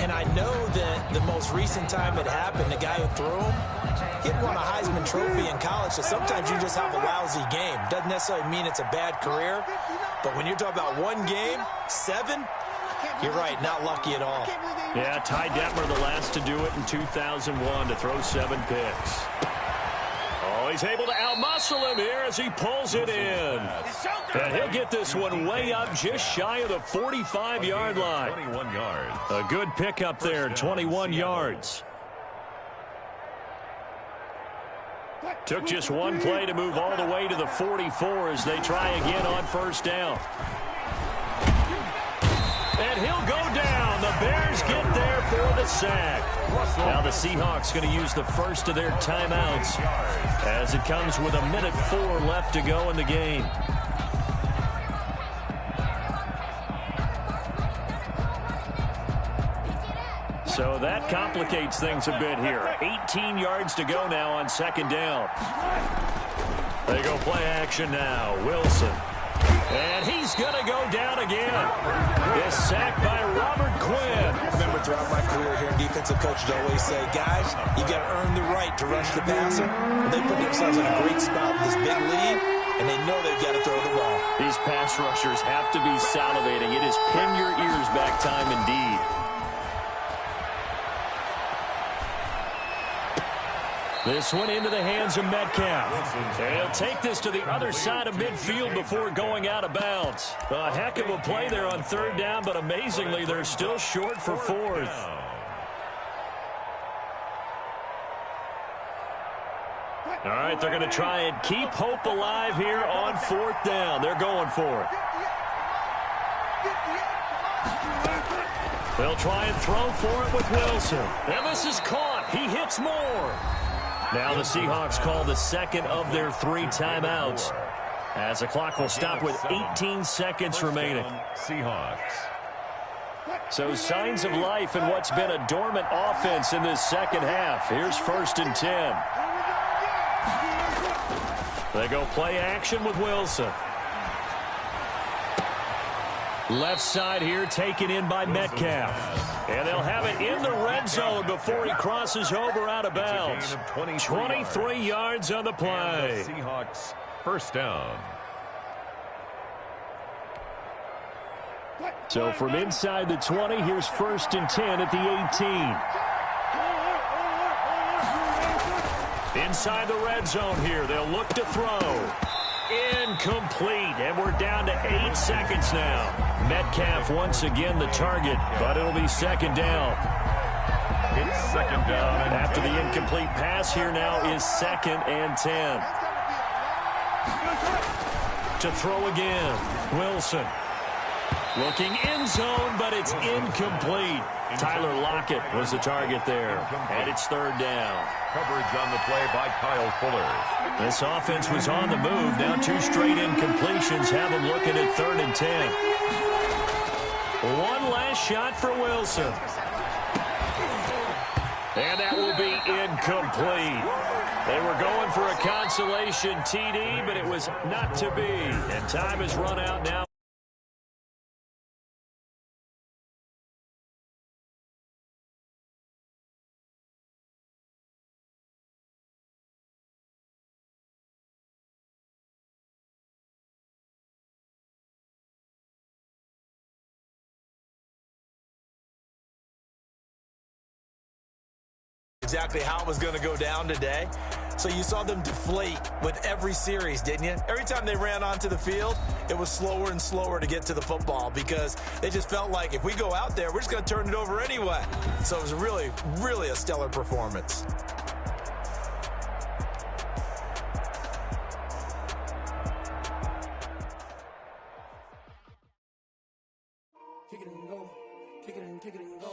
And I know that the most recent time it happened, the guy who threw him, he had won a Heisman Trophy in college, so sometimes you just have a lousy game. Doesn't necessarily mean it's a bad career, but when you're talking about one game, 7, you're right, not lucky at all. Yeah, Ty Detmer, the last to do it in 2001, to throw 7 picks. Oh, he's able to outmuscle him here as he pulls it in. And he'll get this one way up just shy of the 45-yard line. 21 yards. A good pickup there, 21 yards. Took just one play to move all the way to the 44 as they try again on 1st down. And he'll go down. The Bears get there for the sack. Now the Seahawks going to use the first of their timeouts as it comes with 1:04 left to go in the game. So that complicates things a bit here. 18 yards to go now on 2nd down. They go play action now. Wilson. And he's going to go down again. This sack by Robert Quinn. I remember throughout my career here, defensive coaches always say, guys, you got to earn the right to rush the passer. And they put themselves in a great spot with this big lead, and they know they've got to throw the ball. These pass rushers have to be salivating. It is pin your ears back time indeed. This one into the hands of Metcalf. He'll take this to the other side of midfield before going out of bounds. A heck of a play there on 3rd down, but amazingly, they're still short for 4th. All right, they're going to try and keep hope alive here on 4th down. They're going for it. They'll try and throw for it with Wilson. And this is caught. He hits more. Now the Seahawks call the 2nd of their 3 timeouts as the clock will stop with 18 seconds remaining. Seahawks. So signs of life in what's been a dormant offense in this 2nd half. Here's 1st and 10. They go play action with Wilson. Left side here taken in by Metcalf. And they'll have it in the red zone before he crosses over out of bounds. 23 yards on the play. Seahawks 1st down. So from inside the 20, here's 1st and 10 at the 18. Inside the red zone here, they'll look to throw. Incomplete, and we're down to 8 seconds now. Metcalf once again the target, but it'll be 2nd down. It's 2nd down. After the incomplete pass here now is 2nd and 10. To throw again, Wilson. Looking end zone, but it's incomplete. Tyler Lockett was the target there. And it's third down. Coverage on the play by Kyle Fuller. This offense was on the move. Now 2 straight incompletions have them looking at 3rd and 10. One last shot for Wilson. And that will be incomplete. They were going for a consolation TD, but it was not to be. And time has run out now. Exactly how it was going to go down today. So you saw them deflate with every series, didn't you? Every time they ran onto the field, it was slower and slower to get to the football because they just felt like if we go out there, we're just going to turn it over anyway. So it was really, really a stellar performance. Kick it and go. Kick it and go.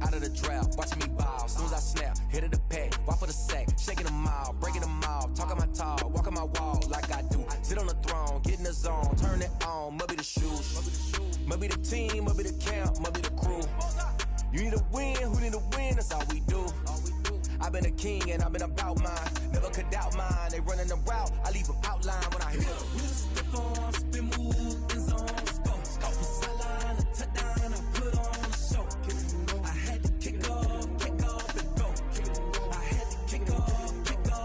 Out of the draft, watching me ball. As soon as I snap, hit of the pack, walk for the sack, shaking them all, breaking them all, talking my tall, walking my wall like I do. Sit on the throne, get in the zone, turn it on, must be the shoes, must be the team, must be the camp, must be the crew. You need a win, who need a win? That's all we do. I've been a king and I've been about mine, never could doubt mine. They running the route, I leave them outline when I hit them. We step on, spin move, in zone, scope from sideline to touchdown, I put on the show. Kick off and go. I had to kick off and go.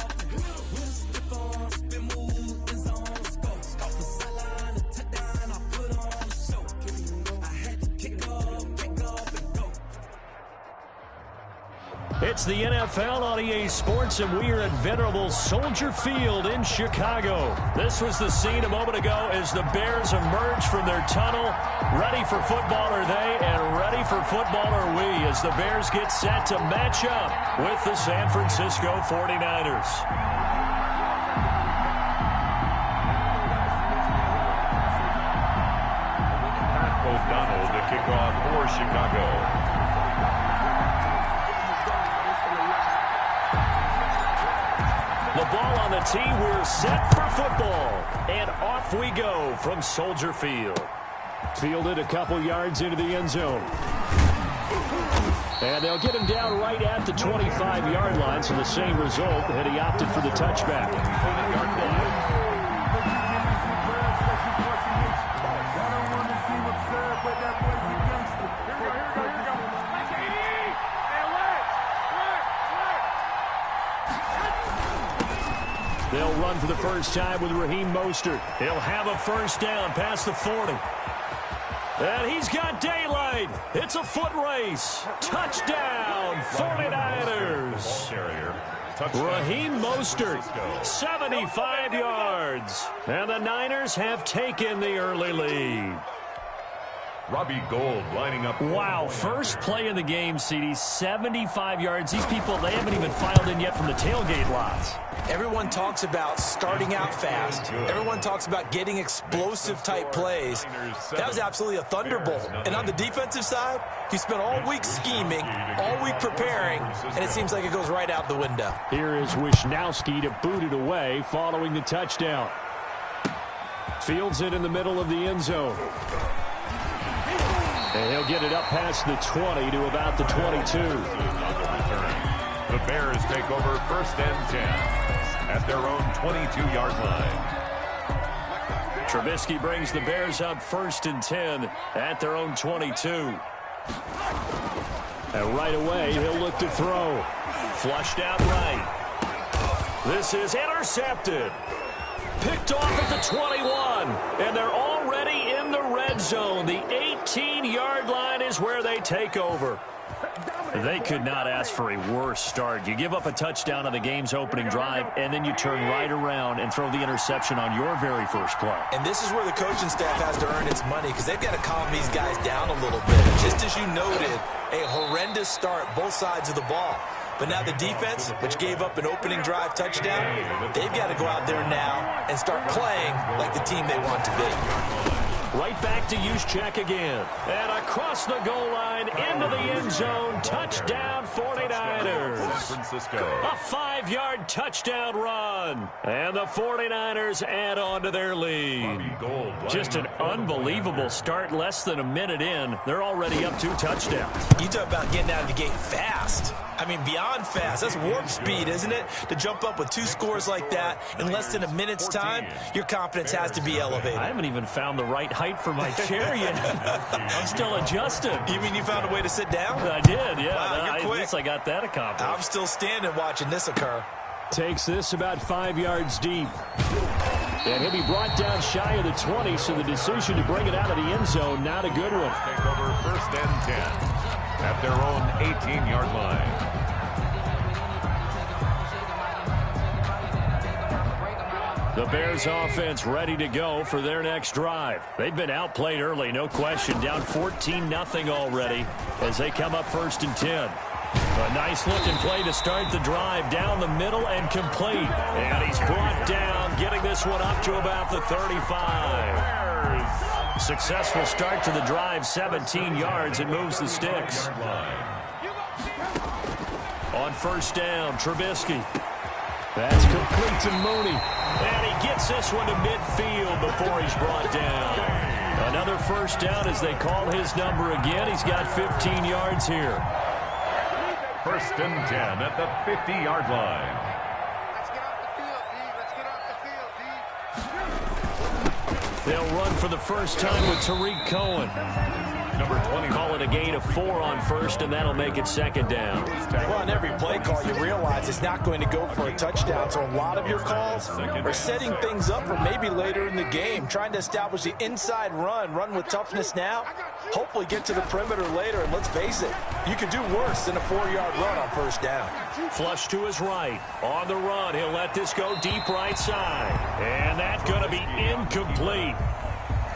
We'll step on, spin move, in zone, scope from sideline to touchdown, I put on the show. I had to kick off and go. It's the NFL on EA Sports, and we are at venerable Soldier Field in Chicago. This was the scene a moment ago as the Bears emerged from their tunnel. Ready for football are they, and ready for football are we, as the Bears get set to match up with the San Francisco 49ers. Pat O'Donnell to kick off for Chicago. The ball on the tee, we're set for football. And off we go from Soldier Field. Fielded a couple yards into the end zone. And they'll get him down right at the 25-yard line, so the same result, and he opted for the touchback. They'll run for the first time with Raheem Mostert. He'll have a first down past the 40. And he's got daylight. It's a foot race. Touchdown, 49ers. Raheem Mostert, 75 yards. And the Niners have taken the early lead. Robbie Gould lining up. Wow, first play of the game, CD, 75 yards. These people, they haven't even filed in yet from the tailgate lots. Everyone talks about starting out fast. Everyone talks about getting explosive-type plays. That was absolutely a thunderbolt. And on the defensive side, you spent all week scheming, all week preparing, and it seems like it goes right out the window. Here is Wisnowski to boot it away following the touchdown. Fields it in the middle of the end zone. And he'll get it up past the 20 to about the 22. The Bears take over first and 10 at their own 22-yard line. Trubisky brings the Bears up first and 10 at their own 22. And right away, he'll look to throw. Flushed out right. This is intercepted. Picked off at the 21. And they're already in the red zone. The 18-yard line is where they take over. They could not ask for a worse start. You give up a touchdown on the game's opening drive, and then you turn right around and throw the interception on your very first play. And this is where the coaching staff has to earn its money, because they've got to calm these guys down a little bit. Just as you noted, a horrendous start both sides of the ball. But now the defense, which gave up an opening drive touchdown, they've got to go out there now and start playing like the team they want to be. Right back to Juszczyk again. And across the goal line, into the end zone. Touchdown, 49ers. San Francisco. A 5-yard touchdown run. And the 49ers add on to their lead. Just an unbelievable start. Less than a minute in, they're already up 2 touchdowns. You talk about getting out of the gate fast. I mean, beyond fast. That's warp speed, isn't it? To jump up with 2 scores like that in less than a minute's time, your confidence has to be elevated. I haven't even found the right height for my chair yet. I'm still adjusting. You mean you found a way to sit down? I did, yeah. Wow, you're quick. At least I got that accomplished. I'm still standing watching this occur. Takes this about 5 yards deep. And he'll be brought down shy of the 20, so the decision to bring it out of the end zone, not a good one. Take over 1st and 10 at their own 18-yard line. The Bears offense ready to go for their next drive. They've been outplayed early, no question. Down 14-0 already as they come up 1st and 10. A nice looking play to start the drive down the middle and complete. And he's brought down, getting this one up to about the 35. Successful start to the drive, 17 yards, and moves the sticks. On 1st down, Trubisky. That's complete to Mooney. And he gets this one to midfield before he's brought down. Another 1st down as they call his number again. He's got 15 yards here. 1st and 10 at the 50-yard line. They'll run for the first time with Tariq Cohen. Number 20. Call it a gain of 4 on 1st, and that'll make it 2nd down. Well, on every play call, you realize it's not going to go for a touchdown. So a lot of your calls are setting things up for maybe later in the game, trying to establish the inside run with toughness now, hopefully get to the perimeter later. And let's face it, you could do worse than a 4-yard run on 1st down. Flush to his right. On the run, he'll let this go deep right side. And that's going to be incomplete.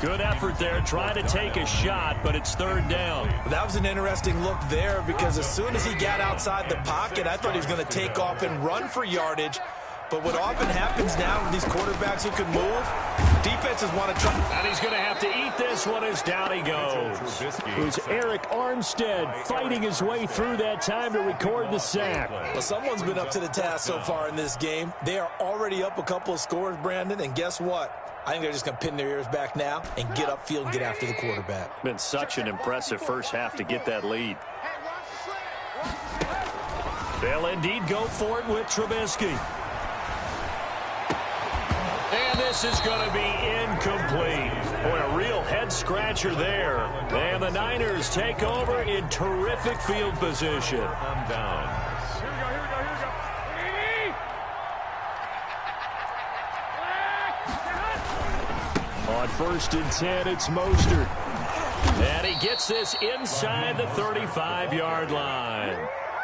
Good effort there, trying to take a shot, but it's 3rd down. That was an interesting look there, because as soon as he got outside the pocket, I thought he was going to take off and run for yardage. But what often happens now with these quarterbacks who can move, defenses want to try. And he's going to have to eat this one as down he goes. Who's Eric Armstead fighting his way through that time to record the sack. Well, someone's been up to the task so far in this game. They are already up a couple of scores, Brandon, and guess what? I think they're just going to pin their ears back now and get upfield and get after the quarterback. Been such an impressive first half to get that lead. They'll indeed go for it with Trubisky. And this is going to be incomplete. Boy, a real head-scratcher there. And the Niners take over in terrific field position. I'm down. On 1st and 10, it's Mostert. And he gets this inside the 35-yard line.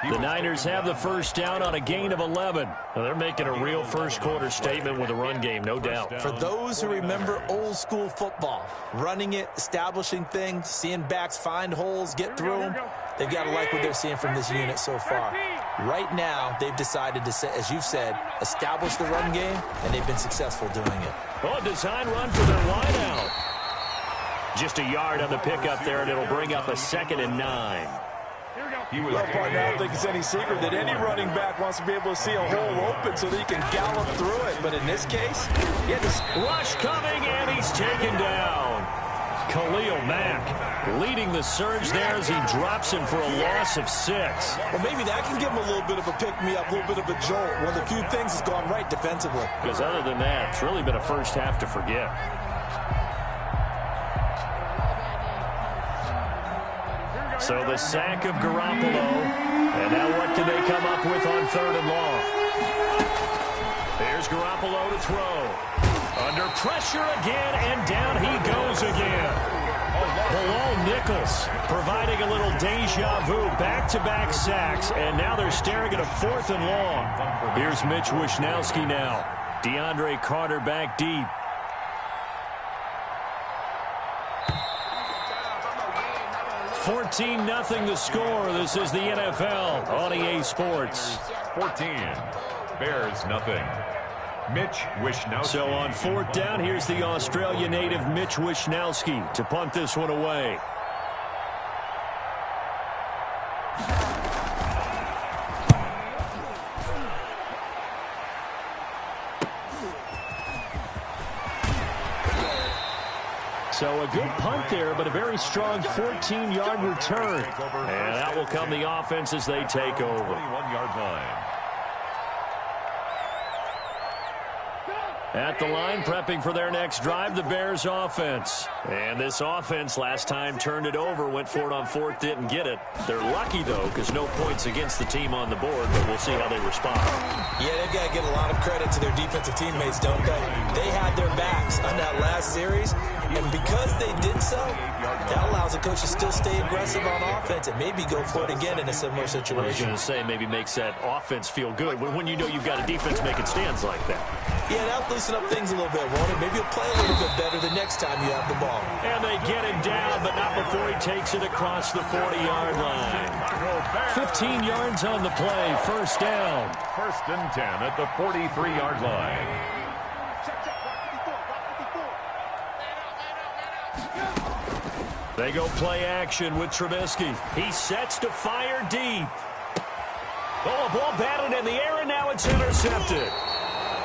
The Niners have the 1st down on a gain of 11. Well, they're making a real first-quarter statement with a run game, no doubt. For those who remember old-school football, running it, establishing things, seeing backs find holes, get through them, they've got to like what they're seeing from this unit so far. Right now, they've decided to, as you've said, establish the run game, and they've been successful doing it. Oh, design run for their wideout. Just a yard on the pickup there, and it'll bring up a 2nd and 9. Well, partner, I don't think it's any secret that any running back wants to be able to see a hole open so that he can gallop through it. But in this case, he had this rush coming, and he's taken down. Khalil Mack leading the surge there as he drops him for a loss of 6. Well, maybe that can give him a little bit of a pick-me-up, a little bit of a jolt. One of the few things that's gone right defensively. Because other than that, it's really been a first half to forget. So the sack of Garoppolo. And now what can they come up with on 3rd and long? There's Garoppolo to throw. Under pressure again, and down he goes again. Below Nichols providing a little deja vu, back-to-back sacks, and now they're staring at a 4th and long. Here's Mitch Wishnowsky now. DeAndre Carter back deep. $14-0 the score. This is the NFL on EA Sports. 14. Bears nothing. Mitch Wishnowsky. So on 4th down, here's the Australia native Mitch Wishnowsky to punt this one away. So a good punt there, but a very strong 14-yard return. And that will come the offense as they take over. 21-yard line. At the line, prepping for their next drive, the Bears offense. And this offense last time turned it over, went for it on 4th, didn't get it. They're lucky, though, because no points against the team on the board, but we'll see how they respond. Yeah, they've got to give a lot of credit to their defensive teammates, don't they? They had their backs on that last series, and because they did so, that allows the coach to still stay aggressive on offense and maybe go for it again in a similar situation. I was going to say, maybe makes that offense feel good when you know you've got a defense making stands like that. Yeah, that'll loosen up things a little bit, won't it? Maybe you'll play a little bit better the next time you have the ball. And they get him down, but not before he takes it across the 40-yard line. 15 yards on the play, 1st down. 1st and 10 at the 43-yard line. They go play action with Trubisky. He sets to fire deep. Oh, a ball batted in the air, and now it's intercepted.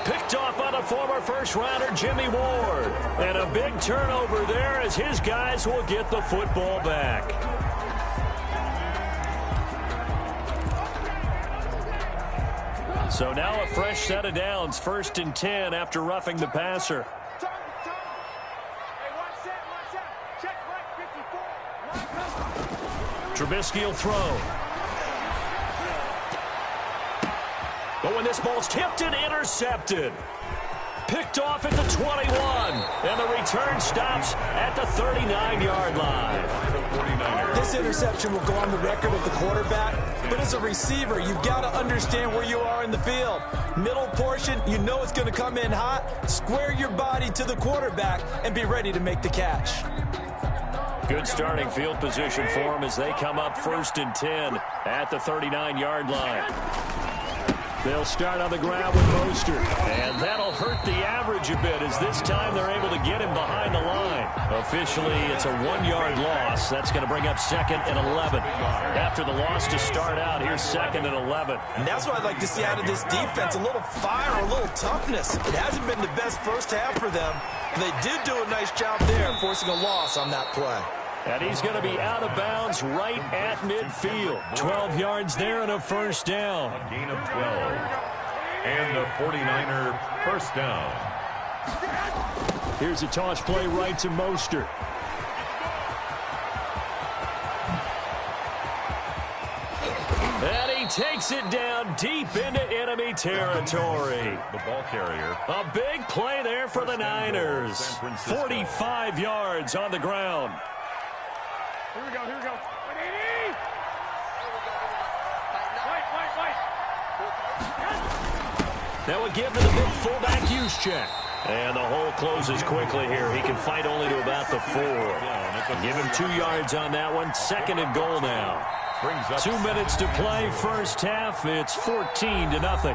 Picked off by the former first-rounder Jimmy Ward. And a big turnover there as his guys will get the football back. So now a fresh set of downs, 1st and 10 after roughing the passer. Trubisky will throw. But when this ball's tipped and intercepted. Picked off at the 21. And the return stops at the 39-yard line. This interception will go on the record of the quarterback. But as a receiver, you've got to understand where you are in the field. Middle portion, you know it's going to come in hot. Square your body to the quarterback and be ready to make the catch. Good starting field position for them as they come up 1st and 10 at the 39-yard line. They'll start on the ground with Mostert. And that'll hurt the average a bit as this time they're able to get him behind the line. Officially, it's a 1-yard loss. That's going to bring up 2nd and 11. After the loss to start out, here's 2nd and 11. And that's what I'd like to see out of this defense, a little fire, a little toughness. It hasn't been the best first half for them. They did do a nice job there, forcing a loss on that play. And he's going to be out of bounds right at midfield. 12 yards there and a 1st down. A gain of 12. And the 49er 1st down. Here's a toss play right to Mostert. And he takes it down deep into enemy territory. The ball carrier. A big play there for the Niners. 45 yards on the ground. Here we go, here we go. That would give to the big fullback use check. And the hole closes quickly here. He can fight only to about the 4. Give him 2 yards on that one. 2nd and goal now. 2 minutes to play, 1st half. It's 14-0.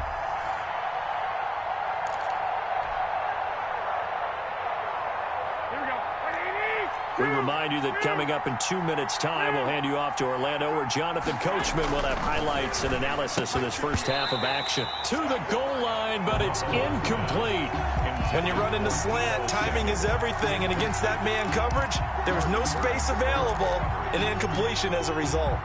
We remind you that coming up in 2 minutes' time, we'll hand you off to Orlando, where Jonathan Coachman will have highlights and analysis of this first half of action. To the goal line, but it's incomplete. When you run in the slant, timing is everything, and against that man coverage, there was no space available, and incompletion as a result.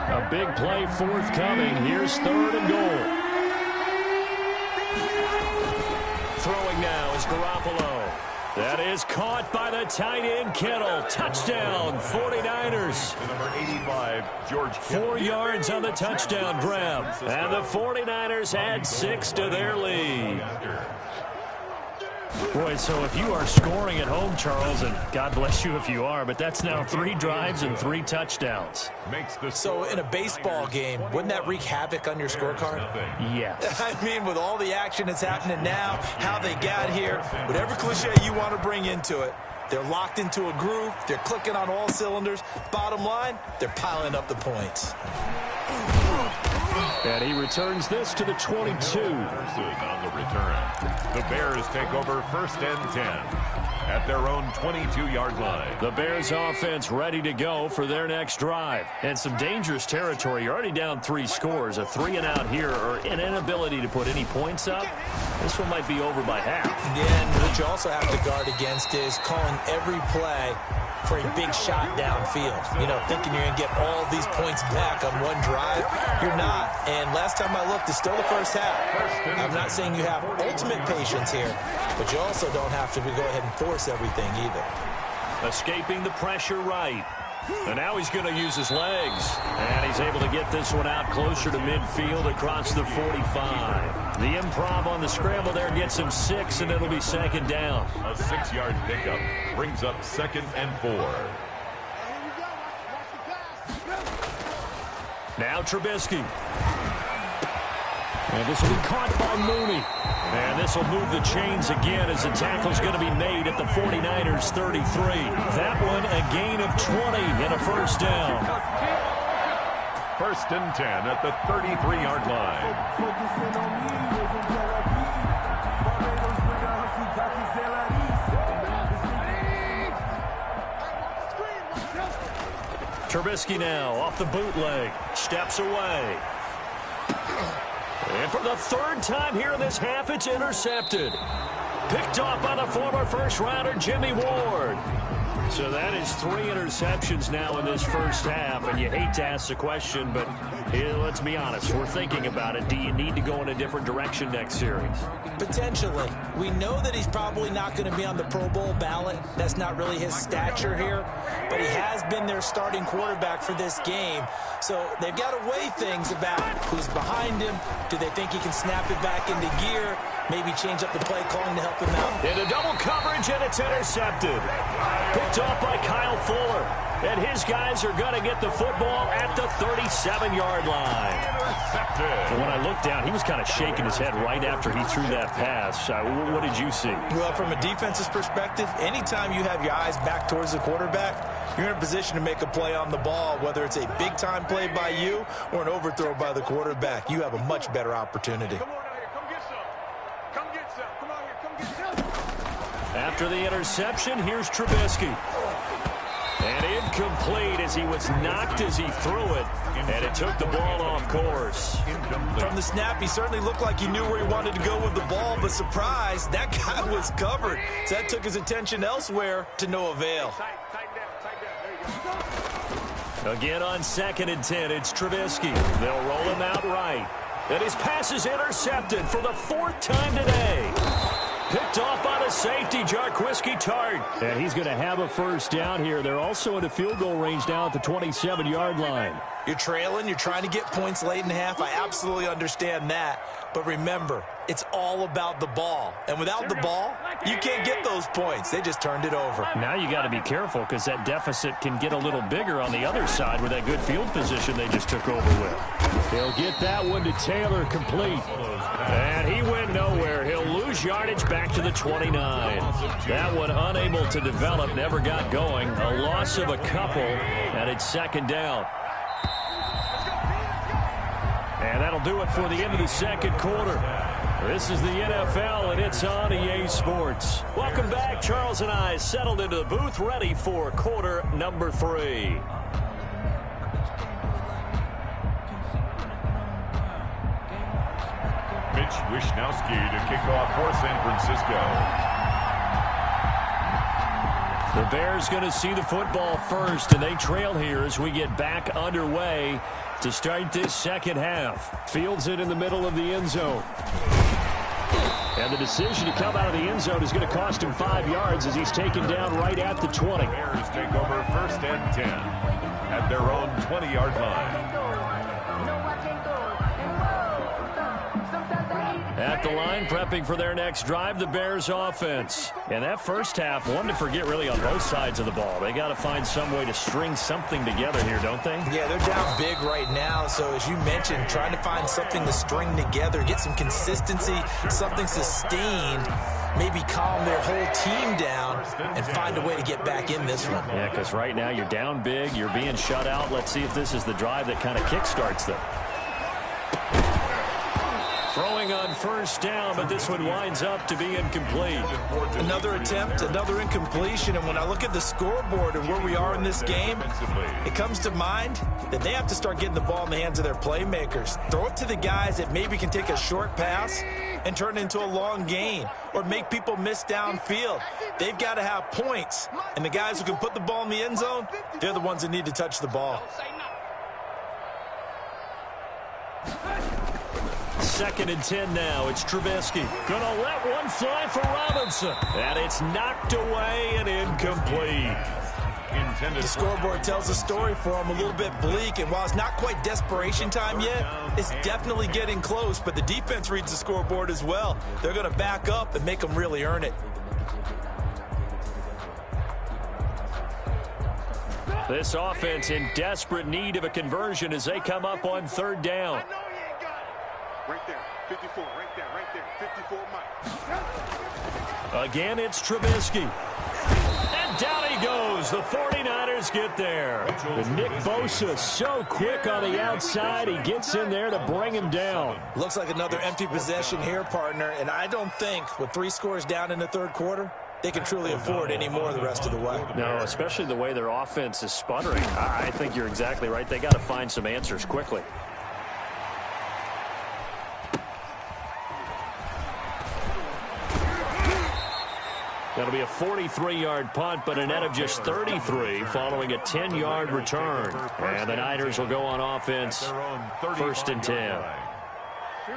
A big play forthcoming. Here's 3rd and goal. Throwing now is Garoppolo. That is caught by the tight end, Kittle. Touchdown, 49ers. Number 85, George Kittle. 4 yards on the touchdown grab. And the 49ers add 6 to their lead. Boy, so if you are scoring at home, Charles, and God bless you if you are, but that's now 3 drives and 3 touchdowns. So in a baseball game, wouldn't that wreak havoc on your scorecard? Yes. I mean, with all the action that's happening now, how they got here, whatever cliche you want to bring into it, they're locked into a groove, they're clicking on all cylinders. Bottom line, they're piling up the points. And he returns this to the 22. On the return. The Bears take over 1st and 10 at their own 22-yard line. The Bears offense ready to go for their next drive. And some dangerous territory. You're already down 3 scores. A 3-and-out here or an inability to put any points up. This one might be over by half. And what you also have to guard against is calling every play for a big shot downfield. You know, thinking you're going to get all these points back on one drive. You're not. And last time I looked, it's still the first half. I'm not saying you have ultimate patience here, but you also don't have to go ahead and force everything either. Escaping the pressure right. And now he's going to use his legs. And he's able to get this one out closer to midfield across the 45. The improv on the scramble there gets him 6, and it'll be 2nd down. A 6-yard pickup brings up 2nd and 4. Now Trubisky. And this will be caught by Mooney. And this will move the chains again as the tackle's going to be made at the 49ers 33. That one a gain of 20 and a 1st down. 1st and 10 at the 33-yard line. Trubisky now off the bootleg. Steps away. And for the 3rd time here in this half, it's intercepted. Picked off by the former first-rounder, Jimmy Ward. So that is 3 interceptions now in this first half. And you hate to ask the question, but let's be honest. We're thinking about it. Do you need to go in a different direction next series? Potentially. We know that he's probably not going to be on the Pro Bowl ballot. That's not really his stature here. But he has been their starting quarterback for this game. So they've got to weigh things about who's behind him. Do they think he can snap it back into gear? Maybe change up the play calling to help him out. Into double coverage, and it's intercepted. Picked off by Kyle Fuller. And his guys are going to get the football at the 37-yard line. And when I looked down, he was kind of shaking his head right after he threw that pass. What did you see? Well, from a defense's perspective, anytime you have your eyes back towards the quarterback, you're in a position to make a play on the ball, whether it's a big-time play by you or an overthrow by the quarterback. You have a much better opportunity. After the interception, here's Trubisky. And incomplete as he was knocked as he threw it. And it took the ball off course. From the snap, he certainly looked like he knew where he wanted to go with the ball, but surprise, that guy was covered. So that took his attention elsewhere to no avail. Again on 2nd and 10, it's Trubisky. They'll roll him out right. And his pass is intercepted for the 4th time today. Picked off by the safety, Jarquiski Tart. And he's going to have a 1st down here. They're also in a field goal range now at the 27-yard line. You're trailing. You're trying to get points late in the half. I absolutely understand that. But remember, it's all about the ball. And without the ball, you can't get those points. They just turned it over. Now you got to be careful because that deficit can get a little bigger on the other side with that good field position they just took over with. He'll get that one to Taylor complete. And he went nowhere. He'll lose yardage back to the 29. That one unable to develop, never got going. A loss of a couple, and it's 2nd down. And that'll do it for the end of the 2nd quarter. This is the NFL, and it's on EA Sports. Welcome back. Charles and I settled into the booth, ready for quarter number 3. Mitch Wishnowsky to kick off for San Francisco. The Bears going to see the football first, and they trail here as we get back underway to start this 2nd half. Fields it in the middle of the end zone. And the decision to come out of the end zone is going to cost him 5 yards as he's taken down right at the 20. Bears take over 1st and 10 at their own 20-yard line. At the line, prepping for their next drive, the Bears offense. And that first half, one to forget really on both sides of the ball. They got to find some way to string something together here, don't they? Yeah, they're down big right now. So as you mentioned, trying to find something to string together, get some consistency, something sustained, maybe calm their whole team down and find a way to get back in this one. Yeah, because right now you're down big, you're being shut out. Let's see if this is the drive that kind of kickstarts them. Throwing on first down, but this one winds up to be incomplete. Another attempt, another incompletion, and when I look at the scoreboard and where we are in this game, it comes to mind that they have to start getting the ball in the hands of their playmakers. Throw it to the guys that maybe can take a short pass and turn it into a long gain or make people miss downfield. They've got to have points, and the guys who can put the ball in the end zone, they're the ones that need to touch the ball. 2nd and 10 now. It's Trubisky. Gonna let one fly for Robinson. And it's knocked away and incomplete. The scoreboard tells a story for him, a little bit bleak, and while it's not quite desperation time yet, it's definitely getting close, but the defense reads the scoreboard as well. They're going to back up and make them really earn it. This offense in desperate need of a conversion as they come up on 3rd down. Right there, 54, right there, 54 miles. Again, it's Trubisky. And down he goes. The 49ers get there. But Nick Bosa so quick on the outside. He gets in there to bring him down. Looks like another empty possession here, partner, and I don't think with 3 scores down in the 3rd quarter, they can truly afford any more the rest of the way. No, especially the way their offense is sputtering. I think you're exactly right. They got to find some answers quickly. That'll be a 43-yard punt, but a net of just 33 following a 10-yard return. And the Niners will go on offense, 1st and 10.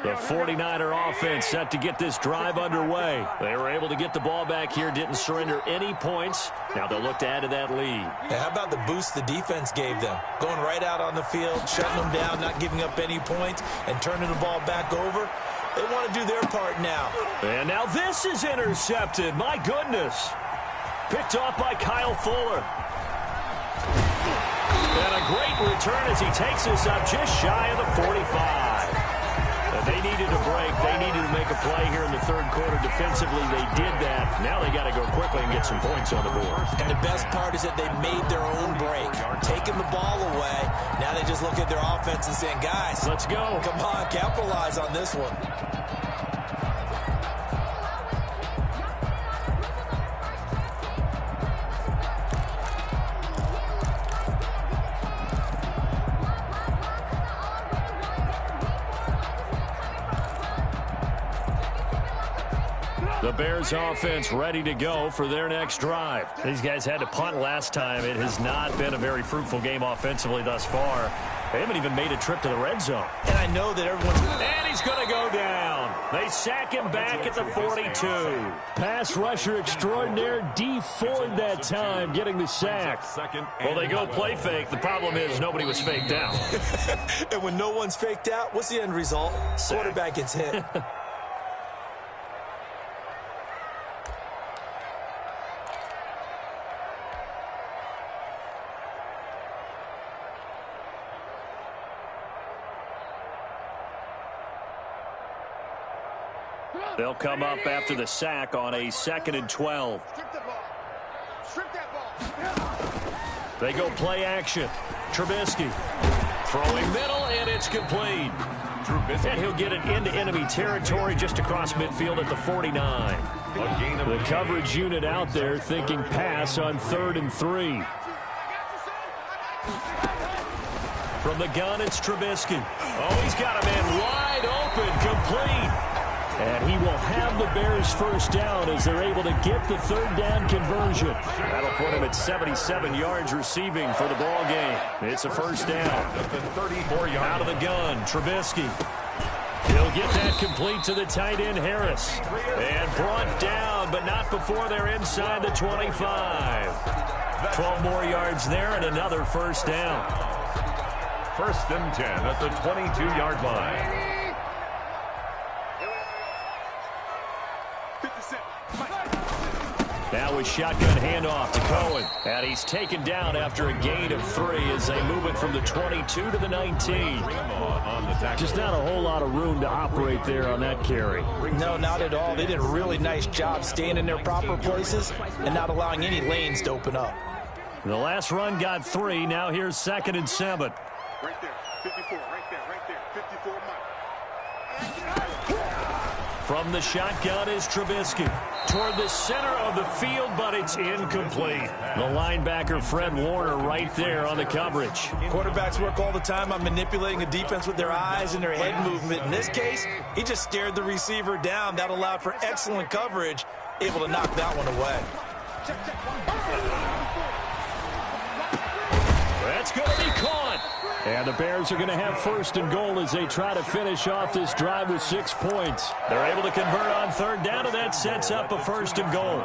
The 49er offense set to get this drive underway. They were able to get the ball back here, didn't surrender any points. Now they'll look to add to that lead. Hey, how about the boost the defense gave them? Going right out on the field, shutting them down, not giving up any points, and turning the ball back over. They want to do their part now. And now this is intercepted. My goodness. Picked off by Kyle Fuller. And a great return as he takes us up just shy of the 45. And they needed a break. They needed to make a play here in the 3rd quarter. Defensively, they did that. Now they got to go quickly and get some points on the board. And the best part is that they made their own break. Taking the ball away. Now they just look at their offense and saying, guys, let's go. Come on, capitalize on this one. The Bears offense ready to go for their next drive. These guys had to punt last time. It has not been a very fruitful game offensively thus far. They haven't even made a trip to the red zone. And I know that everyone's... And he's going to go down. They sack him back at the 42. Pass rusher extraordinaire, D. Ford that time getting the sack. Well, they go play fake. The problem is nobody was faked out. And when no one's faked out, what's the end result? Quarterback gets hit. They'll come up after the sack on a 2nd and 12. Strip that ball. They go play action. Trubisky throwing middle, and it's complete. And he'll get it into enemy territory just across midfield at the 49. The coverage unit out there thinking pass on 3rd and 3. From the gun, it's Trubisky. Oh, he's got a man wide open, complete. And he will have the Bears first down as they're able to get the 3rd down conversion. That'll put him at 77 yards receiving for the ball game. It's a first down. Out of the gun, Trubisky. He'll get that complete to the tight end, Harris. And brought down, but not before they're inside the 25. 12 more yards there and another first down. First and 10 at the 22-yard line. Now a shotgun handoff to Cohen. And he's taken down after a gain of 3 as they move it from the 22 to the 19. Just not a whole lot of room to operate there on that carry. No, not at all. They did a really nice job staying in their proper places and not allowing any lanes to open up. The last run got 3. Now here's 2nd and 7. Right there, 54, right there, 54 Mike. From the shotgun is Trubisky. Toward the center of the field, but it's incomplete. The linebacker, Fred Warner, right there on the coverage. Quarterbacks work all the time on manipulating a defense with their eyes and their head movement. In this case, he just stared the receiver down. That allowed for excellent coverage, able to knock that one away. That's going to be caught. And the Bears are going to have 1st and goal as they try to finish off this drive with 6 points. They're able to convert on 3rd down, and that sets up a 1st and goal.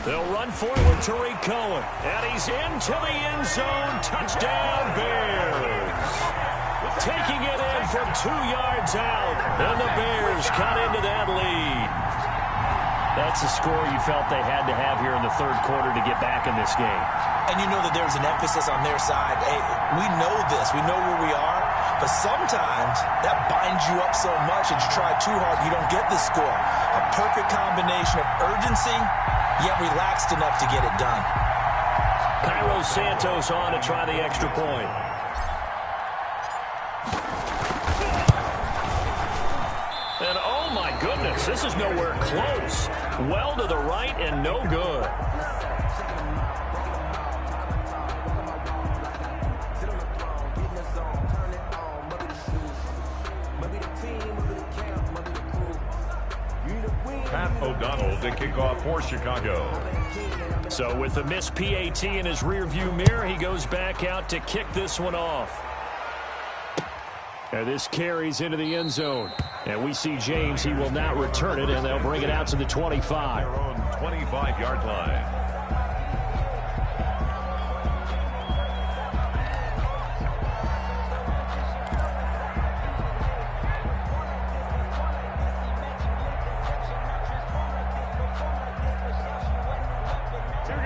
They'll run forward to Tariq Cohen. And he's into the end zone. Touchdown, Bears. Taking it in from 2 yards out. And the Bears cut into that lead. That's a score you felt they had to have here in the 3rd quarter to get back in this game. And you know that there's an emphasis on their side. Hey, we know this. We know where we are. But sometimes that binds you up so much that you try too hard, you don't get the score. A perfect combination of urgency, yet relaxed enough to get it done. Cairo Santos on to try the extra point. And oh my goodness, this is nowhere close. Well to the right and no good. Pat O'Donnell to kick off for Chicago. So with the missed PAT in his rearview mirror, he goes back out to kick this one off. And this carries into the end zone. And we see James. He will not return it, and they'll bring it out to the 25. Their own 25-yard line.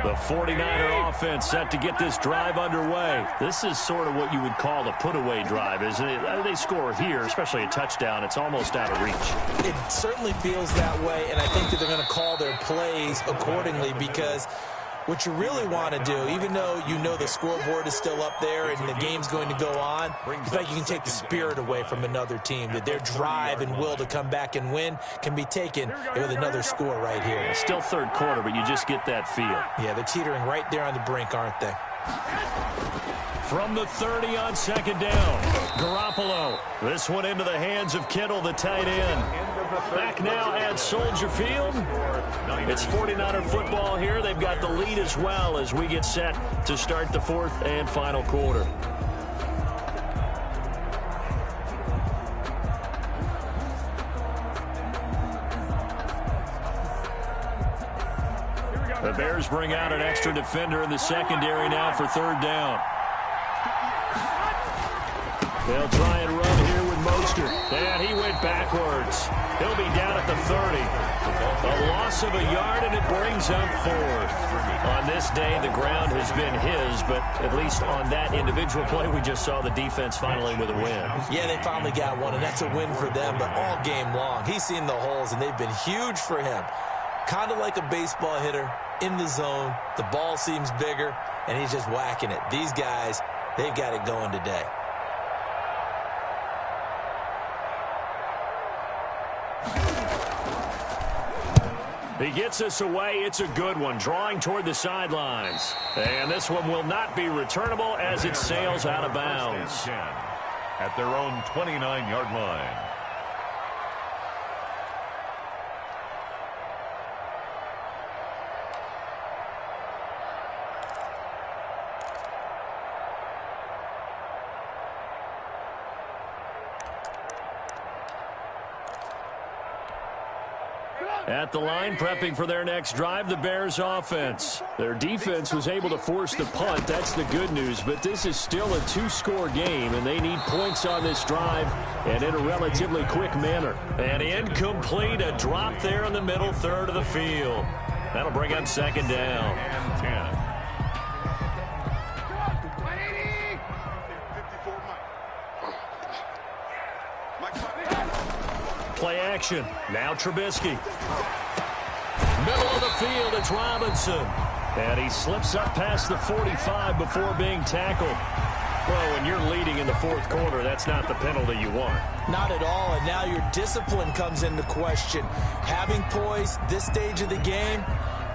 The 49er offense set to get this drive underway. This is sort of what you would call a put-away drive, isn't it? They score here, especially a touchdown. It's almost out of reach. It certainly feels that way, and I think that they're going to call their plays accordingly because what you really want to do, even though you know the scoreboard is still up there and the game's going to go on, in fact, you can take the spirit away from another team, that their drive and will to come back and win can be taken with another score right here. It's still 3rd quarter, but you just get that feel. Yeah, they're teetering right there on the brink, aren't they? From the 30 on 2nd down, Garoppolo. This one into the hands of Kittle, the tight end. Back now at Soldier Field. It's 49er football here. They've got the lead as well as we get set to start the 4th and final quarter. The Bears bring out an extra defender in the secondary now for 3rd down. They'll try and run here with Mostert. And he went backwards. He'll be down at the 30. A loss of a yard, and it brings up 4th. On this day, the ground has been his, but at least on that individual play, we just saw the defense finally with a win. Yeah, they finally got one, and that's a win for them, but all game long, he's seen the holes, and they've been huge for him. Kind of like a baseball hitter in the zone. The ball seems bigger, and he's just whacking it. These guys, they've got it going today. He gets us away. It's a good one, drawing toward the sidelines. And this one will not be returnable as it sails out of bounds. At their own 29-yard line. At the line, prepping for their next drive, the Bears offense. Their defense was able to force the punt. That's the good news, but this is still a two-score game, and they need points on this drive and in a relatively quick manner. And incomplete, a drop there in the middle third of the field. That'll bring up second down. And 10. Play action. Now Trubisky. Middle of the field, it's Robinson. And he slips up past the 45 before being tackled. Well, when you're leading in the fourth quarter, that's not the penalty you want. Not at all, and now your discipline comes into question. Having poise this stage of the game,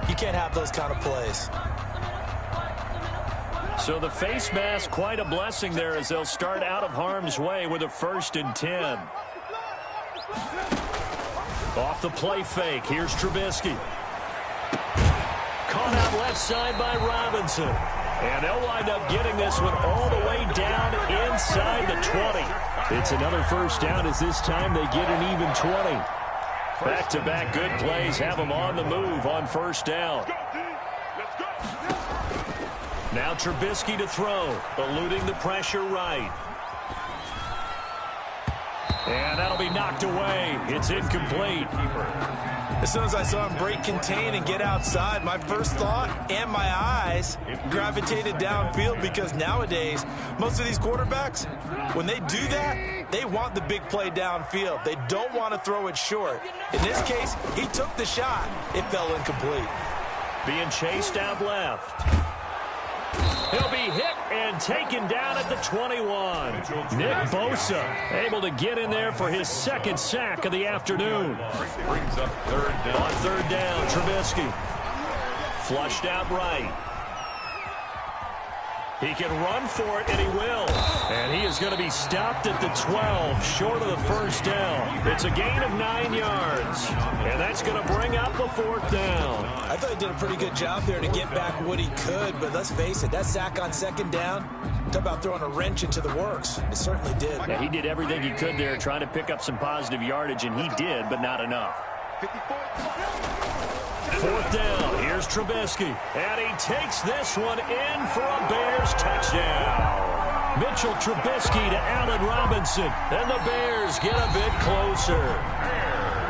you can't have those kind of plays. So the face mask, quite a blessing there as they'll start out of harm's way with a 1st and 10. Off the play fake, here's Trubisky. Caught out left side by Robinson. And they'll wind up getting this one all the way down inside the 20. It's another first down as this time they get an even 20. Back-to-back good plays have them on the move on first down. Now Trubisky to throw, eluding the pressure right. And that'll be knocked away. It's incomplete. As soon as I saw him break contain and get outside, my first thought and my eyes gravitated downfield because nowadays, most of these quarterbacks, when they do that, they want the big play downfield. They don't want to throw it short. In this case, he took the shot. It fell incomplete. Being chased out left. He'll be hit and taken down at the 21. Nick Bosa able to get in there for his second sack of the afternoon. Brings up third down. On third down, Trubisky. Flushed out right. He can run for it, and he will. And he is going to be stopped at the 12, short of the first down. It's a gain of 9 yards. And that's going to bring up the 4th down. I thought he did a pretty good job there to get back what he could, but let's face it, that sack on second down, talk about throwing a wrench into the works. It certainly did. Yeah, he did everything he could there trying to pick up some positive yardage, and he did, but not enough. 4th down, here's Trubisky, and he takes this one in for a Bears touchdown. Mitchell Trubisky to Allen Robinson, and the Bears get a bit closer.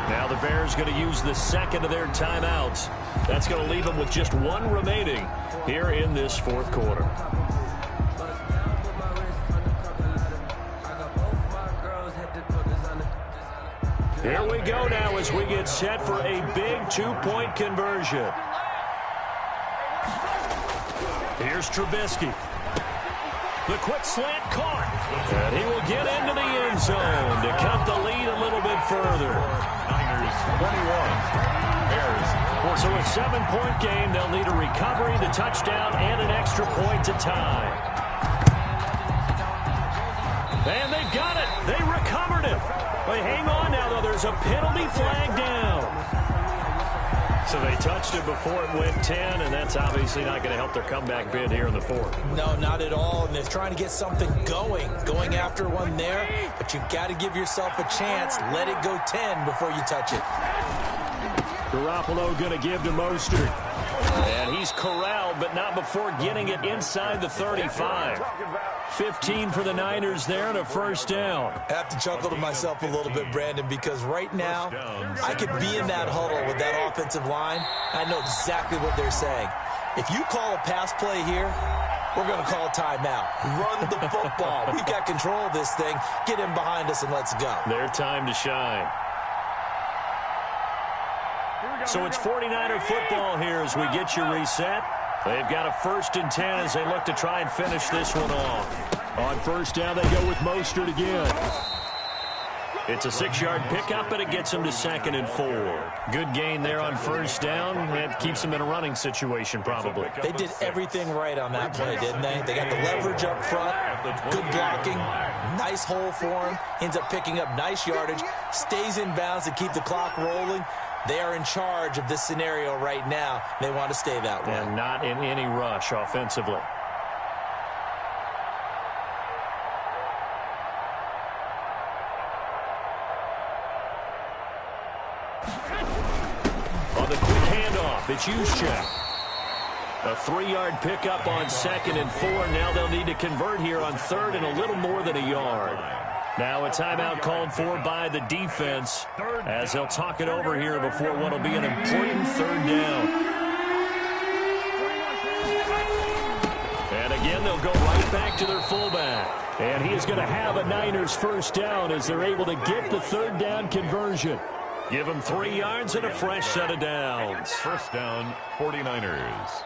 Now the Bears going to use the second of their timeouts. That's going to leave them with just one remaining here in this fourth quarter. Here we go now as we get set for a big 2-point conversion. Here's Trubisky. The quick slant caught. And he will get into the end zone to cut the lead a little bit further. Niners 21. Bears 14. So a 7-point game, they'll need a recovery, the touchdown, and an extra point to tie. And they've got it. They recovered it. But hang on now, though. There's a penalty flag down. So they touched it before it went 10, and that's obviously not going to help their comeback bid here in the fourth. No, not at all. And they're trying to get something going after one there. But you've got to give yourself a chance. Let it go 10 before you touch it. Garoppolo going to give to Mostert. And he's corralled, but not before getting it inside the 35. 15 for the Niners there and a first down. I have to chuckle to myself a little bit, Brandon, because right now I could be in that huddle with that offensive line. I know exactly what they're saying. If you call a pass play here, we're going to call a timeout. Run the football. We've got control of this thing. Get in behind us and let's go. Their time to shine. So it's 49er football here as we get you reset. They've got a 1st and 10 as they look to try and finish this one off. On first down, they go with Mostert again. It's a 6-yard pickup, but it gets them to 2nd and 4. Good gain there on first down. That keeps them in a running situation, probably. They did everything right on that play, didn't they? They got the leverage up front, good blocking, nice hole for him, ends up picking up nice yardage, stays in bounds to keep the clock rolling. They are in charge of this scenario right now. They want to stay that way. And not in any rush offensively. On the quick handoff, it's Juszczyk. A 3-yard pickup on 2nd and 4. Now they'll need to convert here on 3rd and a little more than a yard. Now a timeout called for by the defense as they'll talk it over here before what will be an important 3rd down. And again, they'll go right back to their fullback. And he is going to have a Niners first down as they're able to get the 3rd down conversion. Give them 3 yards and a fresh set of downs. First down, 49ers.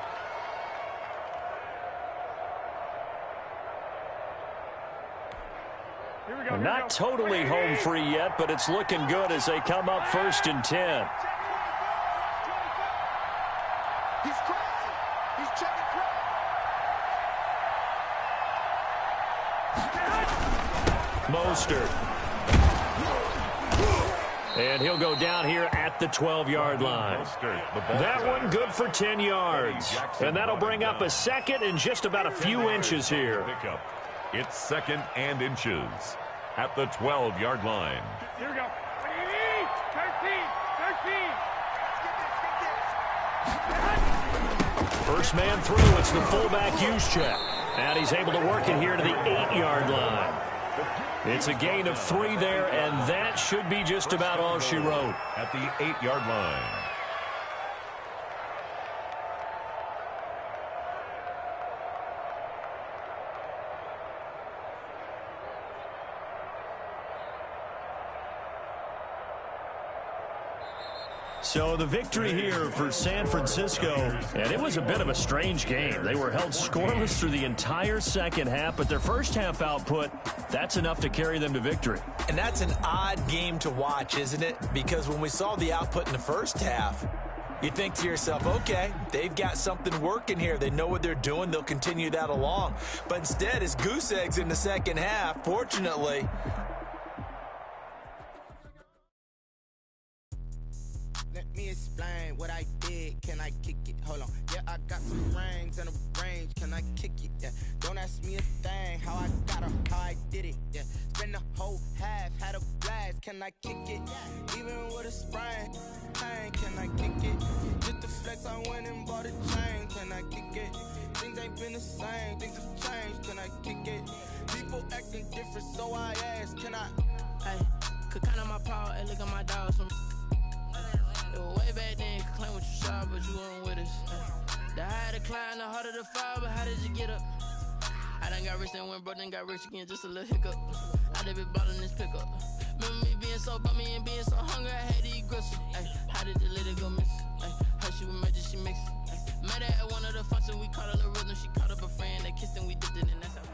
Not totally home free yet, but it's looking good as they come up 1st and 10. He's crazy. He's checking Mostert. And he'll go down here at the 12-yard line. That one good for 10 yards. And that'll bring up a 2nd and just about a few inches here. It's 2nd and inches at the 12-yard line. Here we go. 13. First man through, it's the fullback Juszczyk. And he's able to work it here to the 8-yard line. It's a gain of 3 there, and that should be just about all she wrote. At the 8-yard line. So the victory here for San Francisco, and it was a bit of a strange game. They were held scoreless through the entire second half, but their first half output, that's enough to carry them to victory. And that's an odd game to watch, isn't it? Because when we saw the output in the first half, you think to yourself, okay, they've got something working here. They know what they're doing. They'll continue that along. But instead, it's goose eggs in the second half. Fortunately, Let me explain what I did. Can I kick it? Hold on. Yeah, I got some rings and a range. Can I kick it? Yeah. Don't ask me a thing. How I got her, how I did it. Yeah. Spend the whole half, had a blast. Can I kick it? Even with a sprain, pain. Can I kick it? Just the flex, I went and bought a chain. Can I kick it? Things ain't been the same. Things have changed. Can I kick it? People acting different, so I asked. Can I? Hey, could count on my power and look at my dogs from. It was way back then, you could claim what you saw, but you weren't with us. The higher the climb, the harder the fall, but how did you get up? I done got rich and went broke, then got rich again, just a little hiccup. I done been ballin' this pickup. Remember me being so bummy and being so hungry, I had to eat gristle. Ay, how did the lady go miss? Ay, how she was magic, she mixed. Met her at one of the functions, we caught her the rhythm, she caught up a friend, they kissed and we dipped it, and that's how we.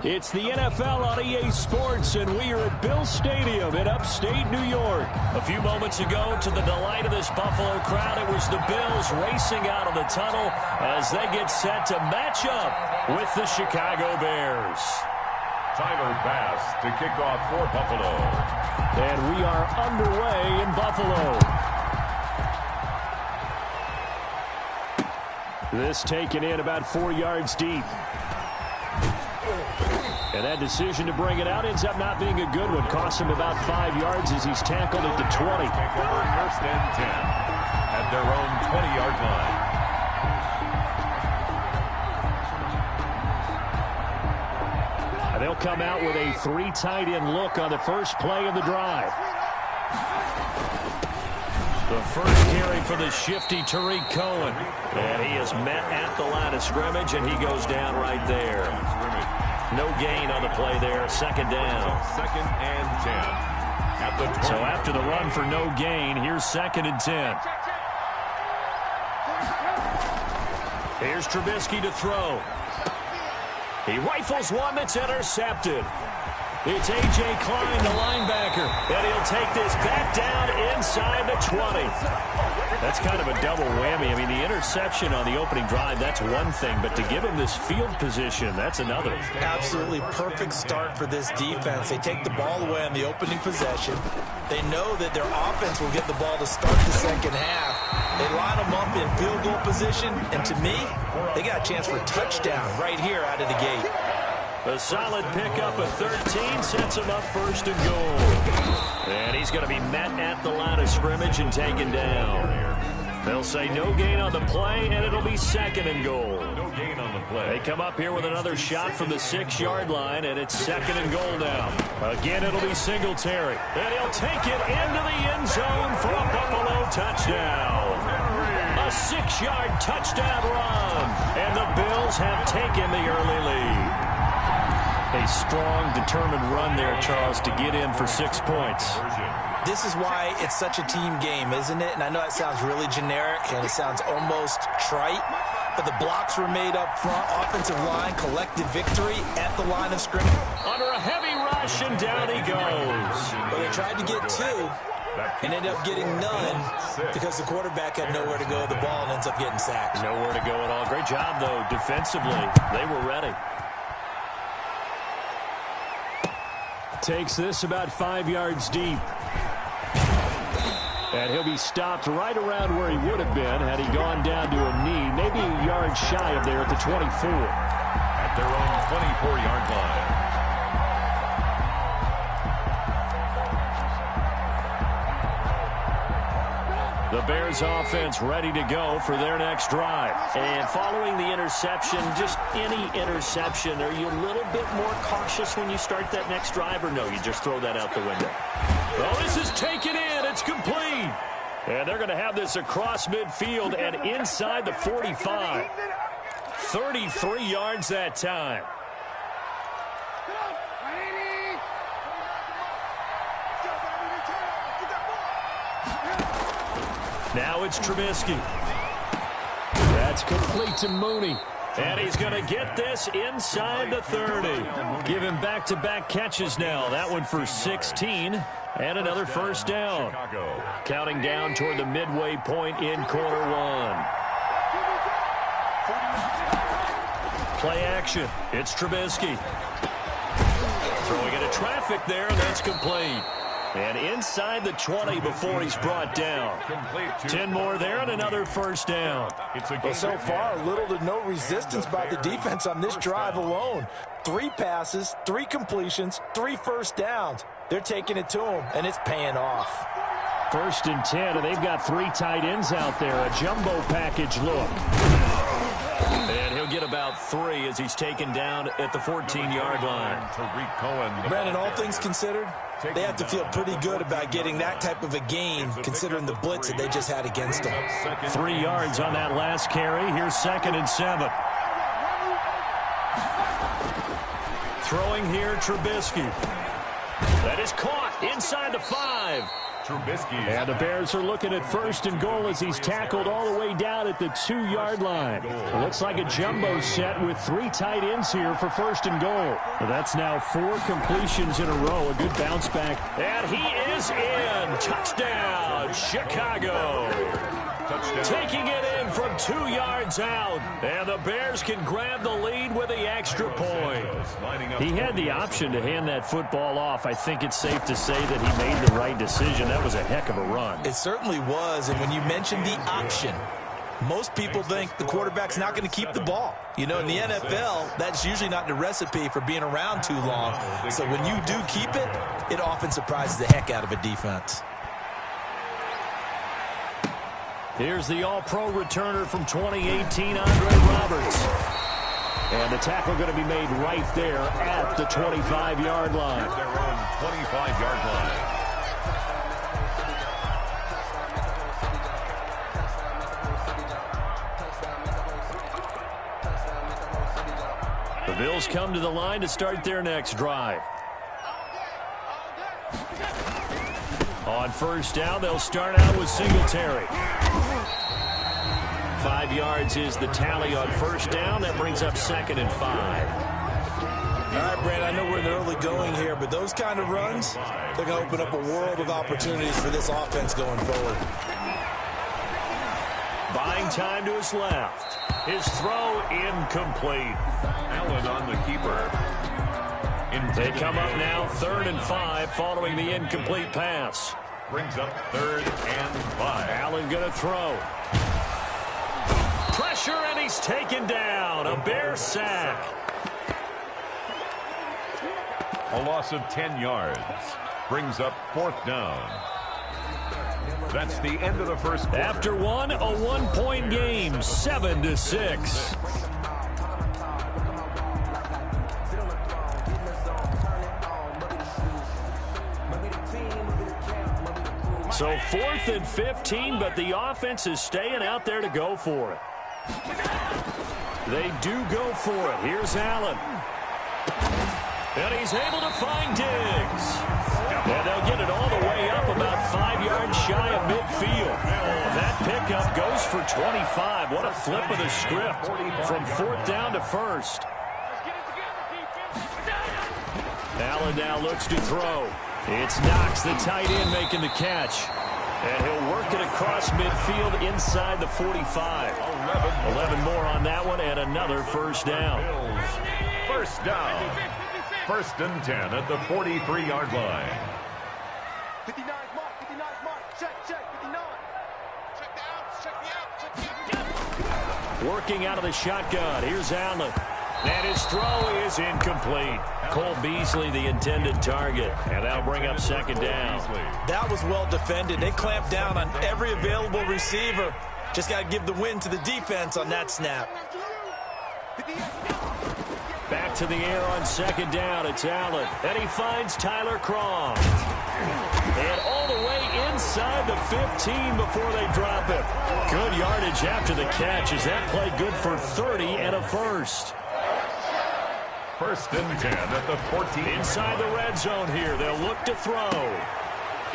It's the NFL on EA Sports, and we are at Bill Stadium in upstate New York. A few moments ago, to the delight of this Buffalo crowd, it was the Bills racing out of the tunnel as they get set to match up with the Chicago Bears. Tyler Bass to kick off for Buffalo. And we are underway in Buffalo. This taken in about 4 yards deep. And that decision to bring it out ends up not being a good one. Cost him about 5 yards as he's tackled at the 20. First and 10 at their own 20-yard line. And they'll come out with a 3 tight end look on the first play of the drive. The first carry for the shifty Tariq Cohen. And he is met at the line of scrimmage, and he goes down right there. No gain on the play there. Second down. Second and 10 at the 20. So after the run for no gain, here's 2nd and 10. Here's Trubisky to throw. He rifles one that's intercepted. It's A.J. Klein, the linebacker, and he'll take this back down inside the 20. That's kind of a double whammy. I mean, the interception on the opening drive, that's one thing, but to give him this field position, that's another. Absolutely perfect start for this defense. They take the ball away on the opening possession. They know that their offense will get the ball to start the second half. They line them up in field goal position, and to me, they got a chance for a touchdown right here out of the gate. A solid pickup of 13 sets him up first and goal. And he's going to be met at the line of scrimmage and taken down. They'll say no gain on the play, and it'll be second and goal. No gain on the play. They come up here with another shot from the 6-yard line, and it's second and goal now. Again, it'll be Singletary. And he'll take it into the end zone for a Buffalo touchdown. A 6-yard touchdown run, and the Bills have taken the early lead. A strong, determined run there, Charles, to get in for 6 points. This is why it's such a team game, isn't it? And I know that sounds really generic, and it sounds almost trite, but the blocks were made up front, offensive line, collective victory at the line of scrimmage. Under a heavy rush, and down he goes. Well, they tried to get 2 and ended up getting none because the quarterback had nowhere to go with the ball and ends up getting sacked. Nowhere to go at all. Great job, though, defensively. They were ready. Takes this about 5 yards deep. And he'll be stopped right around where he would have been had he gone down to a knee, maybe a yard shy of there at the 24. At their own 24-yard line. The Bears offense ready to go for their next drive. And following the interception, just any interception, are you a little bit more cautious when you start that next drive, or no, you just throw that out the window? Well, this is taken in. It's complete. And they're going to have this across midfield and inside the 45. 33 yards that time. Now it's Trubisky. That's complete to Mooney. And he's going to get this inside the 30. Give him back-to-back catches now. That one for 16 and another first down. Counting down toward the midway point in quarter 1. Play action. It's Trubisky. Throwing into traffic there, and that's complete. And inside the 20 before he's brought down. 10 more there and another first down. Well, so far, little to no resistance by the defense on this drive alone. 3 passes, 3 completions, 3 first downs. They're taking it to him, and it's paying off. 1st and 10, and they've got 3 tight ends out there. A jumbo package look. And he'll get about 3 as he's taken down at the 14-yard line. Brandon, all things considered, they have to feel pretty good about getting that type of a gain, considering the blitz that they just had against them. 3 yards on that last carry. Here's 2nd and 7. Throwing here, Trubisky. That is caught inside the 5. Trubisky. And the Bears are looking at 1st and goal as he's tackled all the way down at the 2-yard line. It looks like a jumbo set with 3 tight ends here for 1st and goal. That's now 4 completions in a row. A good bounce back. And he is in. Touchdown, Chicago. Touchdown. Taking it in from 2 yards out. And the Bears can grab the lead with the extra point. He had the option to hand that football off. I think it's safe to say that he made the right decision. That was a heck of a run. It certainly was. And when you mentioned the option, most people think the quarterback's not going to keep the ball. You know, in the NFL, that's usually not the recipe for being around too long. So when you do keep it, it often surprises the heck out of a defense. Here's the all-pro returner from 2018, Andre Roberts. And the tackle going to be made right there at the 25-yard line. At their own 25-yard line. The Bills come to the line to start their next drive. On 1st down, they'll start out with Singletary. 5 yards is the tally on 1st down. That brings up 2nd and 5. All right, Brandon, I know we're in the early going here, but those kind of runs, they're going to open up a world of opportunities for this offense going forward. Buying time to his left. His throw incomplete. Allen on the keeper. They come up now 3rd and 5 following the incomplete pass. Brings up 3rd and 5. Allen going to throw. Pressure, and he's taken down. A Bear sack. A loss of 10 yards. Brings up 4th down. That's the end of the first quarter. After one, a 1-point game, 7-6. So 4th and 15, but the offense is staying out there to go for it. They do go for it. Here's Allen. And he's able to find Diggs. And they'll get it all the way up about 5 yards shy of midfield. That pickup goes for 25. What a flip of the script from 4th down to 1st. Allen now looks to throw. It's Knox, the tight end, making the catch. And he'll work it across midfield inside the 45. 11 more on that one and another first down. First down. 1st and 10 at the 43-yard line. 59 mark, 59 mark. Check, 59. Check the outs, check the outs. Working out of the shotgun. Here's Allen. And his throw is incomplete. Cole Beasley, the intended target. And that'll bring up 2nd down. That was well defended. They clamped down on every available receiver. Just got to give the win to the defense on that snap. Back to the air on 2nd down. It's Allen. And he finds Tyler Croft. And all the way inside the 15 before they drop it. Good yardage after the catch. Is that play good for 30 and a first? 1st and 10 at the 14. Inside the red zone here. They'll look to throw.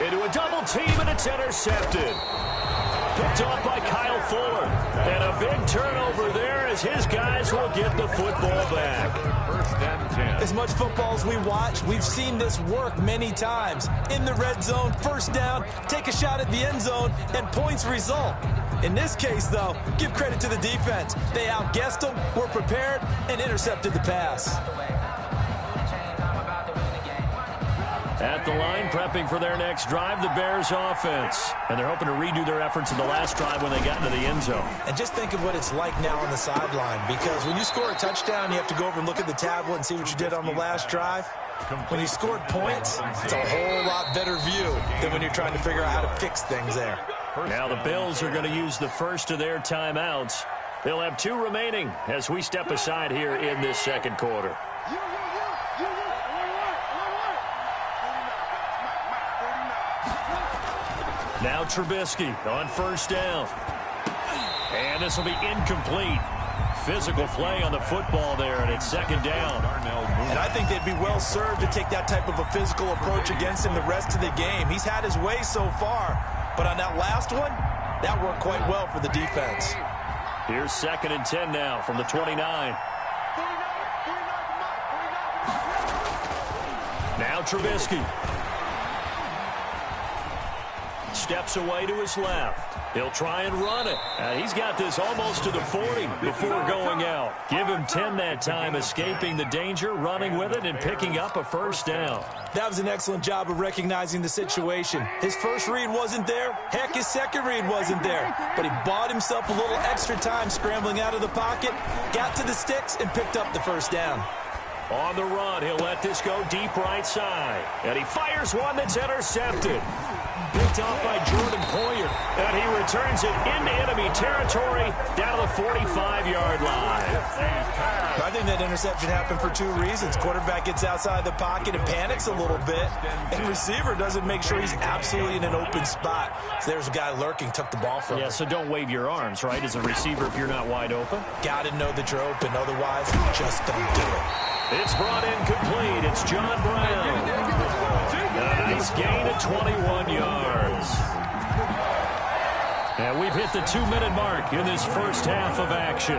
Into a double team, and it's intercepted. Picked off by Kyle Fuller. And a big turnover there as his guys will get the football back. 1st and 10. As much football as we watch, we've seen this work many times. In the red zone, 1st down, take a shot at the end zone, and points result. In this case, though, give credit to the defense. They outguessed them, were prepared, and intercepted the pass. At the line, prepping for their next drive, the Bears offense. And they're hoping to redo their efforts in the last drive when they got into the end zone. And just think of what it's like now on the sideline, because when you score a touchdown, you have to go over and look at the tablet and see what you did on the last drive. When you scored points, it's a whole lot better view than when you're trying to figure out how to fix things there. Now the Bills are going to use the first of their timeouts. They'll have 2 remaining as we step aside here in this 2nd quarter. Now Trubisky on 1st down. And this will be incomplete. Physical play on the football there, and it's 2nd down. And I think they'd be well served to take that type of a physical approach against him the rest of the game. He's had his way so far, but on that last one, that worked quite well for the defense. Here's 2nd and 10 now from the 29. Now Trubisky. Steps away to his left. He'll try and run it. He's got this almost to the 40 before going out. Give him 10 that time, escaping the danger, running with it, and picking up a 1st down. That was an excellent job of recognizing the situation. His first read wasn't there. Heck, his second read wasn't there. But he bought himself a little extra time scrambling out of the pocket, got to the sticks, and picked up the 1st down. On the run, he'll let this go deep right side. And he fires one that's intercepted. Picked off by Jordan Poyer. And he returns it into enemy territory down to the 45-yard line. I think that interception happened for 2 reasons. Quarterback gets outside the pocket and panics a little bit. And receiver doesn't make sure he's absolutely in an open spot. So there's a guy lurking, took the ball from him. Yeah, so don't wave your arms, right, as a receiver if you're not wide open. Got to know that you're open. Otherwise, just don't do it. It's brought in complete. It's John Brown. A nice gain of 21 yards. And we've hit the 2-minute mark in this first half of action.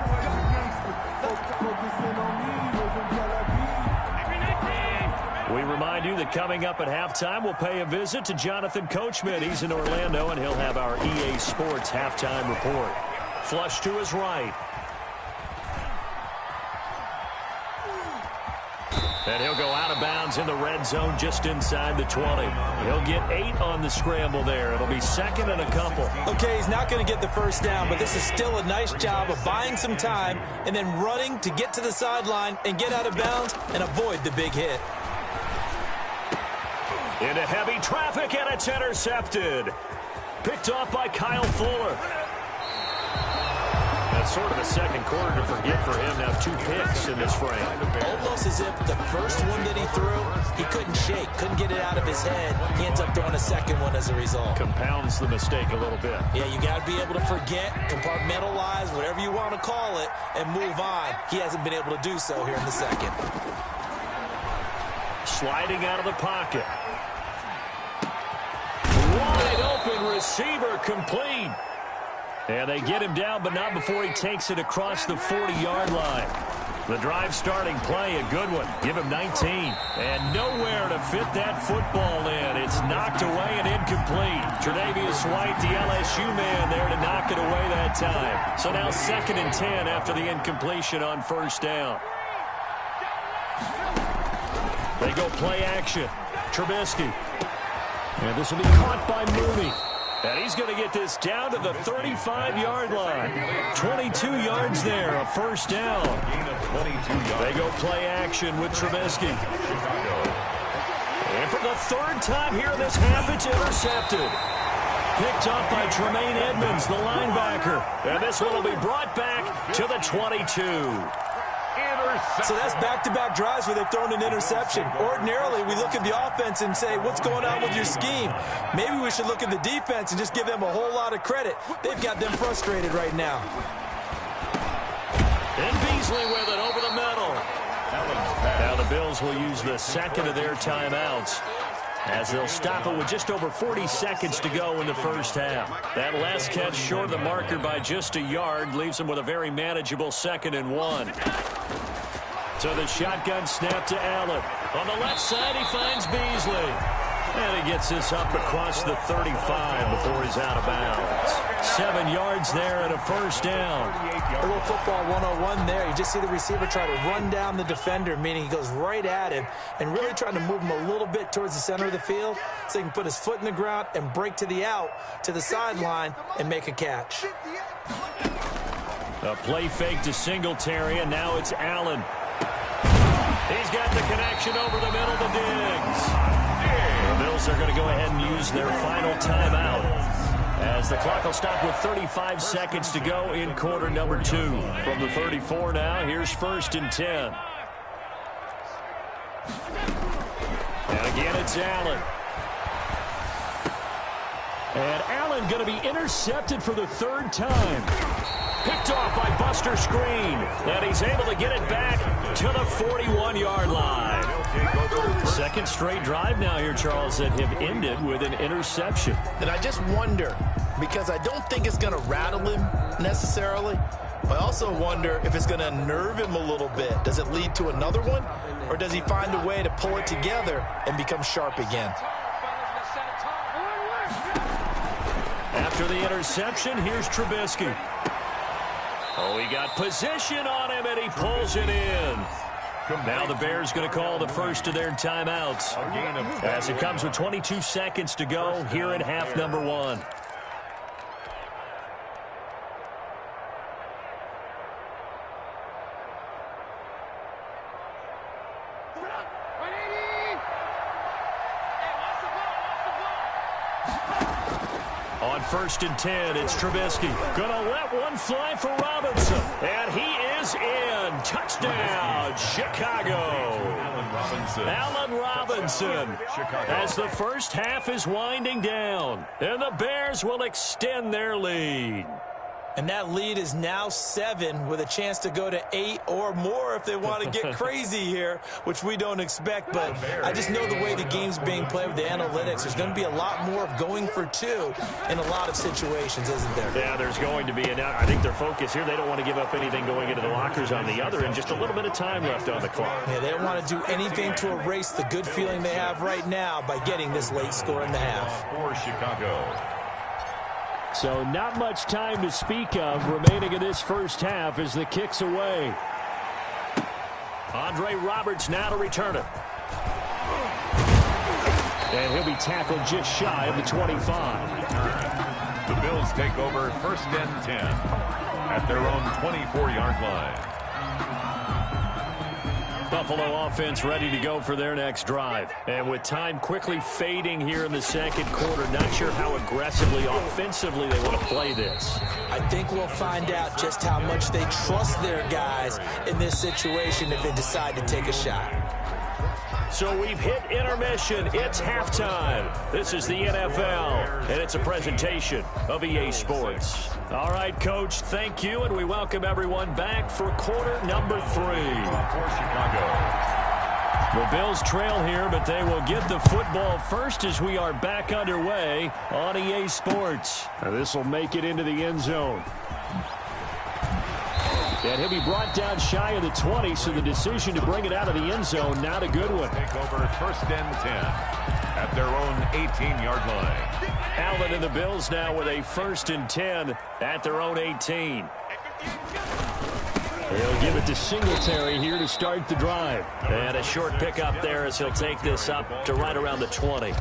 We remind you that coming up at halftime, we'll pay a visit to Jonathan Coachman. He's in Orlando, and he'll have our EA Sports halftime report. Flush to his right. And he'll go out of bounds in the red zone just inside the 20. He'll get 8 on the scramble there. It'll be 2nd and a couple. Okay, he's not going to get the 1st down, but this is still a nice job of buying some time and then running to get to the sideline and get out of bounds and avoid the big hit. Into heavy traffic, and it's intercepted. Picked off by Kyle Fuller. That's sort of a second quarter to forget for him. Now 2 picks in this frame. Almost as if the first one that he threw, he couldn't shake, couldn't get it out of his head. He ends up throwing a second one as a result. Compounds the mistake a little bit. Yeah, you got to be able to forget, compartmentalize, whatever you want to call it, and move on. He hasn't been able to do so here in the second. Sliding out of the pocket. Wide open receiver, complete. And they get him down, but not before he takes it across the 40-yard line. The drive starting play, a good one. Give him 19. And nowhere to fit that football in. It's knocked away and incomplete. Tre'Davious White, the LSU man, there to knock it away that time. So now 2nd and 10 after the incompletion on first down. They go play action. Trubisky. And this will be caught by Mooney. And he's going to get this down to the 35-yard line. 22 yards there, a first down. They go play action with Trubisky. And for the 3rd time here in this half, it's intercepted. Picked up by Tremaine Edmonds, the linebacker. And this one will be brought back to the 22. So that's back-to-back drives where they've thrown an interception. Ordinarily, we look at the offense and say, what's going on with your scheme? Maybe we should look at the defense and just give them a whole lot of credit. They've got them frustrated right now. And Beasley with it over the middle. Now the Bills will use the 2nd of their timeouts, as they'll stop it with just over 40 seconds to go in the first half. That last catch short of the marker by just a yard leaves them with a very manageable 2nd and 1. So the shotgun snap to Allen. On the left side, he finds Beasley. And he gets this up across the 35 before he's out of bounds. 7 yards there and a first down. A little football 101 there. You just see the receiver try to run down the defender, meaning he goes right at him and really trying to move him a little bit towards the center of the field so he can put his foot in the ground and break to the out, to the sideline, and make a catch. A play fake to Singletary, and now it's Allen. He's got the connection over the middle to Diggs. The Bills are going to go ahead and use their final timeout, as the clock will stop with 35 seconds to go in quarter number 2. From the 34 now, here's 1st and 10. And again, it's Allen. And Allen going to be intercepted for the 3rd time. Picked off by Buster Screen. And he's able to get it back to the 41-yard line. 2nd straight drive now here, Charles, that have ended with an interception. And I just wonder, because I don't think it's going to rattle him necessarily, but I also wonder if it's going to unnerve him a little bit. Does it lead to another one? Or does he find a way to pull it together and become sharp again? After the interception, here's Trubisky. Oh, he got position on him, and he pulls it in. Now the Bears going to call the first of their timeouts, as it comes with 22 seconds to go here in half number 1. On 1st and 10, it's Trubisky. Gonna let one fly for Robinson. And he is in. Touchdown, Chicago. Allen Robinson. As the first half is winding down. And the Bears will extend their lead. And that lead is now 7 with a chance to go to 8 or more if they want to get crazy here, which we don't expect. But I just know the way the game's being played with the analytics, there's going to be a lot more of going for 2 in a lot of situations, isn't there? Yeah, there's going to be. And I think their focus here, they don't want to give up anything going into the lockers on the other, and just a little bit of time left on the clock. Yeah, they don't want to do anything to erase the good feeling they have right now by getting this late score in the half. For Chicago. So not much time to speak of remaining in this first half as the kick's away. Andre Roberts now to return it. And he'll be tackled just shy of the 25. The Bills take over 1st and 10 at their own 24-yard line. Buffalo offense ready to go for their next drive. And with time quickly fading here in the second quarter, not sure how aggressively, offensively they want to play this. I think we'll find out just how much they trust their guys in this situation if they decide to take a shot. So we've hit intermission. It's halftime. This is the NFL, and it's a presentation of EA Sports. All right, Coach, thank you, and we welcome everyone back for quarter number 3. For Chicago. The Bills trail here, but they will get the football first as we are back underway on EA Sports. This will make it into the end zone. And he'll be brought down shy of the 20, so the decision to bring it out of the end zone, not a good one. Take over first and 10 at their own 18-yard line. Allen and the Bills now with a first and 10 at their own 18. He'll give it to Singletary here to start the drive. And a short pickup there as he'll take this up to right around the 20.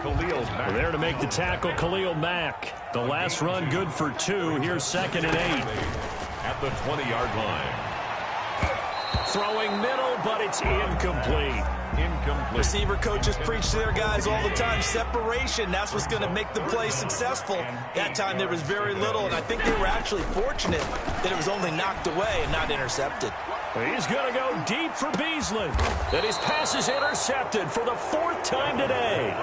Khalil Mack. There to make the tackle, Khalil Mack. The last run good for 2. Here's second and 8. At the 20-yard line. Throwing middle, but it's incomplete. Receiver coaches preach to their guys all the time. Separation, that's what's going to make the play successful. That time there was very little, and I think they were actually fortunate that it was only knocked away and not intercepted. He's going to go deep for Beasley. And his pass is intercepted for the 4th time today.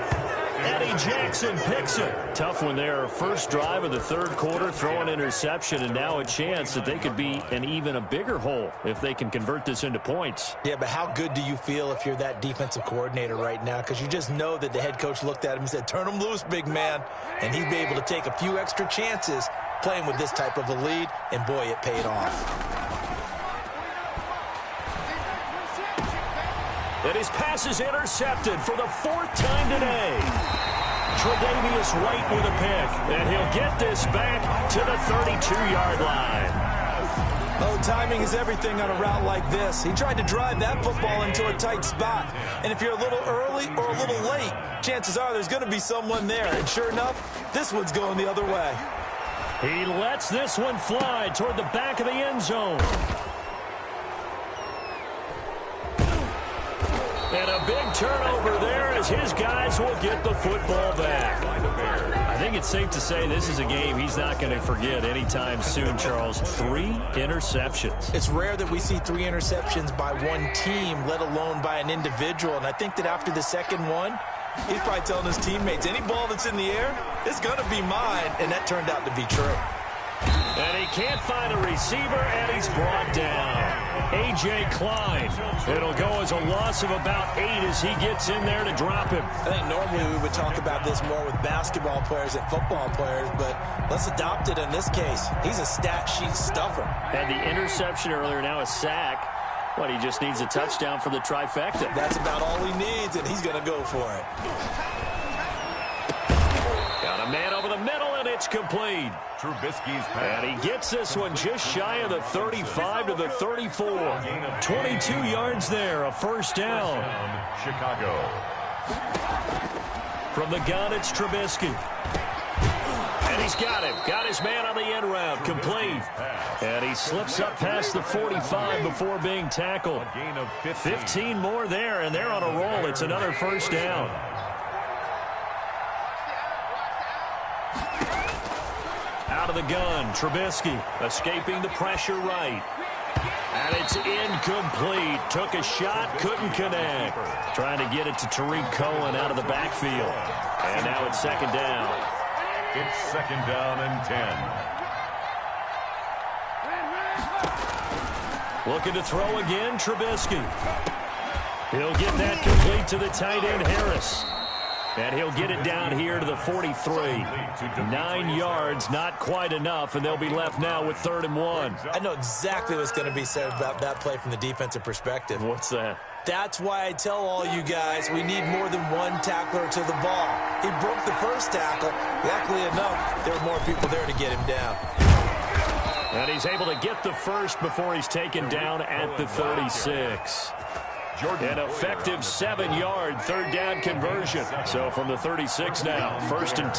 Eddie Jackson picks it. Tough one there. First drive of the 3rd quarter, throw an interception, and now a chance that they could be in even a bigger hole if they can convert this into points. Yeah, but how good do you feel if you're that defensive coordinator right now? Because you just know that the head coach looked at him and said, turn him loose, big man. And he'd be able to take a few extra chances playing with this type of a lead, and boy, it paid off. And his pass is intercepted for the 4th time today. Tre'Davious White with a pick, and he'll get this back to the 32-yard line. Oh, timing is everything on a route like this. He tried to drive that football into a tight spot. And if you're a little early or a little late, chances are there's going to be someone there. And sure enough, this one's going the other way. He lets this one fly toward the back of the end zone. And a big turnover there as his guys will get the football back. I think it's safe to say this is a game he's not going to forget anytime soon, Charles. 3 interceptions. It's rare that we see 3 interceptions by one team, let alone by an individual. And I think that after the second one, he's probably telling his teammates, any ball that's in the air is going to be mine. And that turned out to be true. And he can't find a receiver, and he's brought down. A.J. Klein. It'll go as a loss of about 8 as he gets in there to drop him. I think normally we would talk about this more with basketball players and football players, but let's adopt it in this case. He's a stat sheet stuffer. Had the interception earlier, now a sack. But he just needs a touchdown for the trifecta. That's about all he needs, and he's going to go for it. Got a man over the middle, and it's complete. Trubisky's pass. And he gets this one just shy of the 35 to the 34. 22 yards there, a first down. Chicago. From the gun, it's Trubisky. And he's got him. Got his man on the end route, complete. And he slips up past the 45 before being tackled. 15 more there, and they're on a roll. It's another first down. Out of the gun, Trubisky escaping the pressure right. And it's incomplete. Took a shot, couldn't connect. Trying to get it to Tariq Cohen out of the backfield. And now it's second down. It's second down and 10. Looking to throw again, Trubisky. He'll get that complete to the tight end, Harris. And he'll get it down here to the 43. 9 yards, not quite enough, and they'll be left now with 3rd and 1. I know exactly what's going to be said about that play from the defensive perspective. What's that? That's why I tell all you guys we need more than one tackler to the ball. He broke the first tackle. Luckily enough, there were more people there to get him down. And he's able to get the first before he's taken down at the 36. An effective 7-yard 3rd down conversion. So from the 36 now, 1st and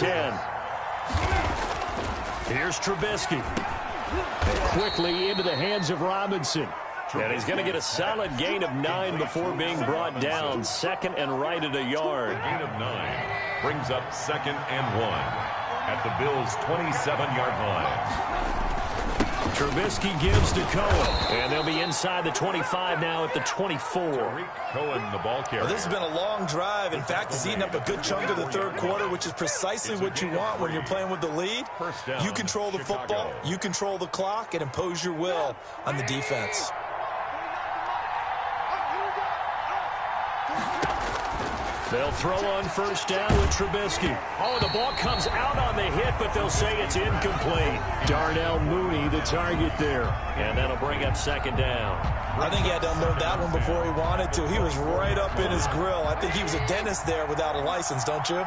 10. Here's Trubisky. And quickly into the hands of Robinson. And he's going to get a solid gain of 9 before being brought down. 2nd and right at a yard. Gain of 9 brings up 2nd and 1 at the Bills' 27-yard line. Trubisky gives to Cohen, and they'll be inside the 25 now at the 24. Cohen, the ball carrier. Well, this has been a long drive. In fact, he's eaten up a good chunk of the third quarter, which is precisely what you want when you're playing with the lead. You control the football, you control the clock, and impose your will on the defense. They'll throw on first down with Trubisky. Oh, the ball comes out on the hit, but they'll say it's incomplete. Darnell Mooney, the target there. And that'll bring up 2nd down. I think he had to unload that one before he wanted to. He was right up in his grill. I think he was a dentist there without a license, don't you?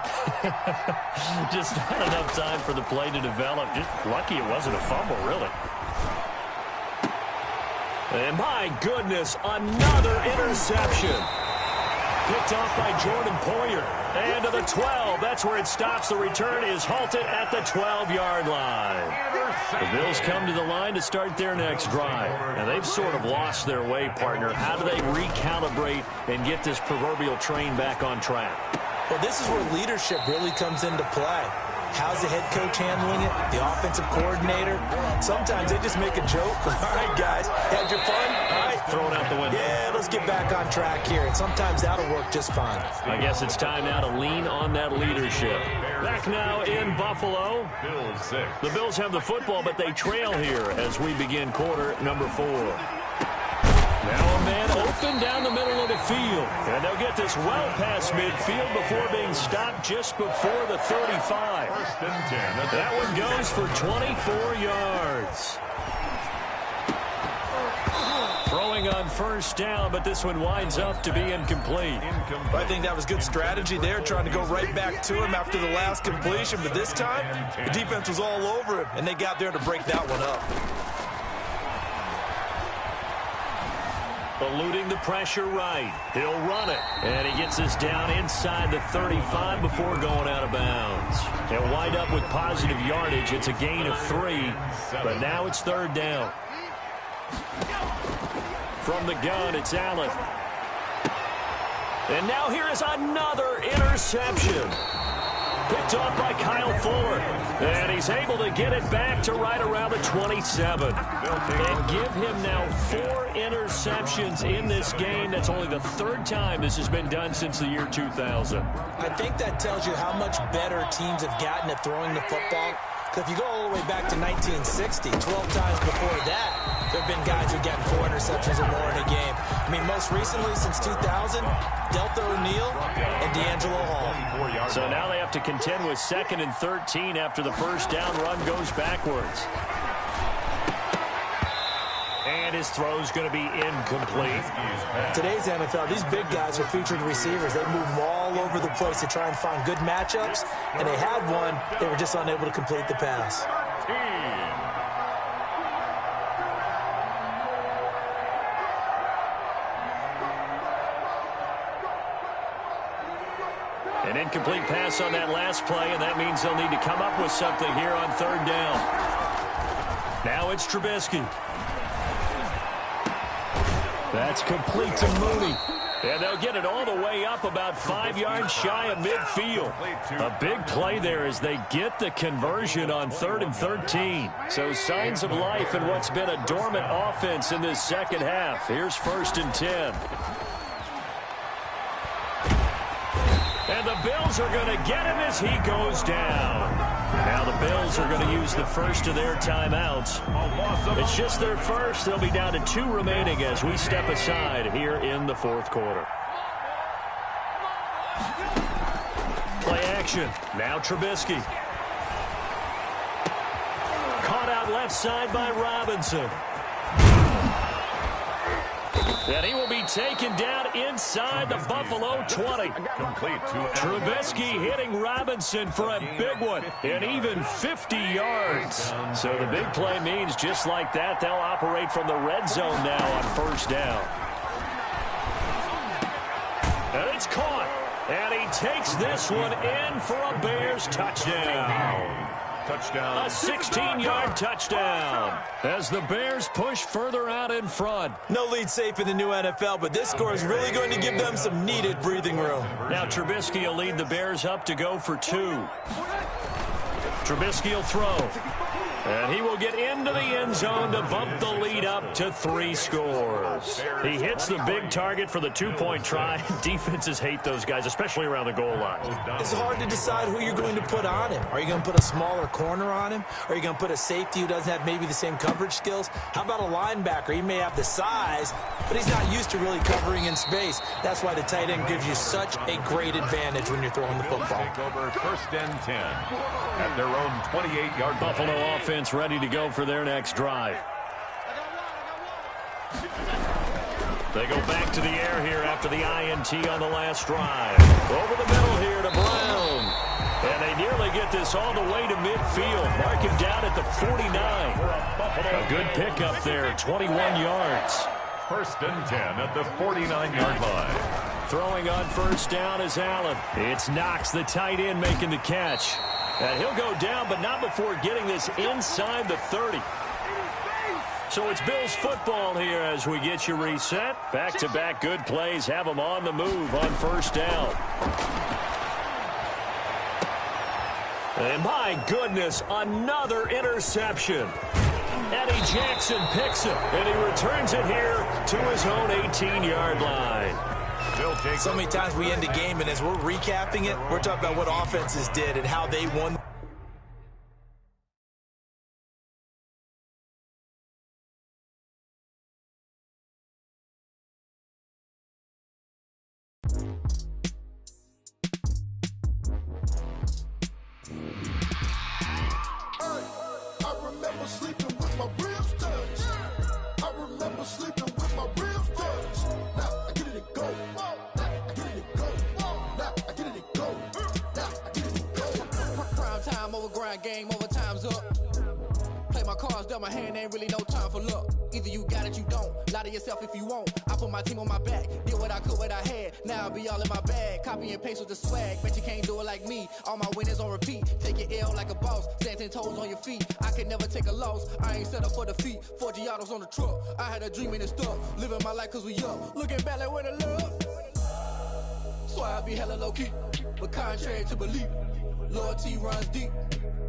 Just not enough time for the play to develop. Just lucky it wasn't a fumble, really. And my goodness, another interception. Picked off by Jordan Poyer. And to the 12. That's where it stops. The return is halted at the 12-yard line. The Bills come to the line to start their next drive. And they've sort of lost their way, partner. How do they recalibrate and get this proverbial train back on track? Well, this is where leadership really comes into play. How's the head coach handling it? The offensive coordinator? Sometimes they just make a joke. All right, guys, had your fun? All right. Throw it out the window. Yeah, let's get back on track here. And sometimes that'll work just fine. I guess it's time now to lean on that leadership. Back now in Buffalo. The Bills have the football, but they trail here as we begin quarter number 4. Now a man open down the middle of the field. And they'll get this well past midfield before being stopped just before the 35. First and 10. That one goes for 24 yards. Throwing on first down, but this one winds up to be incomplete. I think that was good strategy there, trying to go right back to him after the last completion. But this time, the defense was all over him, and they got there to break that one up. Eluding the pressure right. He'll run it. And he gets us down inside the 35 before going out of bounds. He'll wind up with positive yardage. It's a gain of 3. But now it's 3rd down. From the gun, it's Allen. And now here is another interception. Picked off by Kyle Fuller. And he's able to get it back to right around the 27. And give him now 4 interceptions in this game. That's only the 3rd time this has been done since the year 2000. I think that tells you how much better teams have gotten at throwing the football. Because if you go all the way back to 1960, 12 times before that, there have been guys who have gotten 4 interceptions or more in a game. I mean, most recently, since 2000, Delta O'Neal and D'Angelo Hall. So now they have to contend with 2nd and 13 after the first down run goes backwards. And his throw's going to be incomplete. Today's NFL, these big guys are featured receivers. They move them all over the place to try and find good matchups. And they had one. They were just unable to complete the pass. An incomplete pass on that last play, and that means they'll need to come up with something here on 3rd down. Now it's Trubisky. That's complete to Mooney. And they'll get it all the way up about 5 yards shy of midfield. A big play there as they get the conversion on 3rd and 13. So signs of life in what's been a dormant offense in this second half. Here's 1st and 10. And the Bills are going to get him as he goes down. Now the Bills are going to use the first of their timeouts. It's just their first. They'll be down to 2 remaining as we step aside here in the 4th quarter. Play action. Now Trubisky. Caught out left side by Robinson. And he will be taken down inside the Buffalo 20. Trubisky hitting Robinson for a big one, and even 50 yards. So the big play means just like that, they'll operate from the red zone now on first down. And it's caught, and he takes this one in for a Bears touchdown. Touchdown. A 16-yard touchdown as the Bears push further out in front. No lead safe in the new NFL, but this score is really going to give them some needed breathing room. Now Trubisky will lead the Bears up to go for 2. Trubisky will throw. And he will get into the end zone to bump the lead up to 3 scores. He hits the big target for the 2-point try. Defenses hate those guys, especially around the goal line. It's hard to decide who you're going to put on him. Are you going to put a smaller corner on him? Are you going to put a safety who doesn't have maybe the same coverage skills? How about a linebacker? He may have the size, but he's not used to really covering in space. That's why the tight end gives you such a great advantage when you're throwing the football. Take over 1st and 10 at their own 28-yard line. Buffalo offense ready to go for their next drive. They go back to the air here after the INT on the last drive. Over the middle here to Brown. And they nearly get this all the way to midfield. Mark him down at the 49. A good pickup there, 21 yards. 1st and 10 at the 49-yard line. Throwing on 1st down is Allen. It's Knox, the tight end, making the catch. And he'll go down, but not before getting this inside the 30. So it's Bills football here as we get you reset. Back-to-back good plays have them on the move on 1st down. And my goodness, another interception. Eddie Jackson picks it, and he returns it here to his own 18-yard line. So many times we end a game, and as we're recapping it, we're talking about what offenses did and how they won. I remember sleeping with my ribs touched. I remember sleeping with my ribs touched. Now I get it and go. Now I get it and go. Now I get it and go. Now I get it and go. Prime time over grind game, overtime's up. Play my cards, dealt my hand, ain't really no time for luck. Either you got it, you don't. Lie to yourself if you won't. I put my team on my back, did what I could, what I had. Now I'll be all in my bag. Copy and paste with the swag. Bet you can't do it like me. All my winners on repeat. Take your L like a boss. Stand 10 toes on your feet. I can never take a loss. I ain't set up for defeat. 4 Giottos on the truck. I had a dream and it stuck. Living my life cause we up. Looking back like where the love. So I be hella low key. But contrary to belief, loyalty runs deep.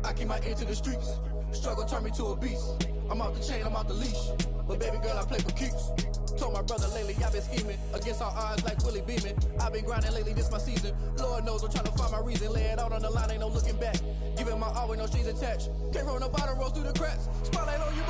I keep my ear to the streets. Struggle turned me to a beast. I'm off the chain, I'm off the leash. But baby girl, I play for keeps. Told my brother lately, I've been scheming. Against all odds like Willie Beeman. I've been grinding lately, this my season. Lord knows I'm trying to find my reason. Lay it out on the line, ain't no looking back. Giving my all with no strings attached. Came from the bottom, rose through the cracks. Spotlight on you.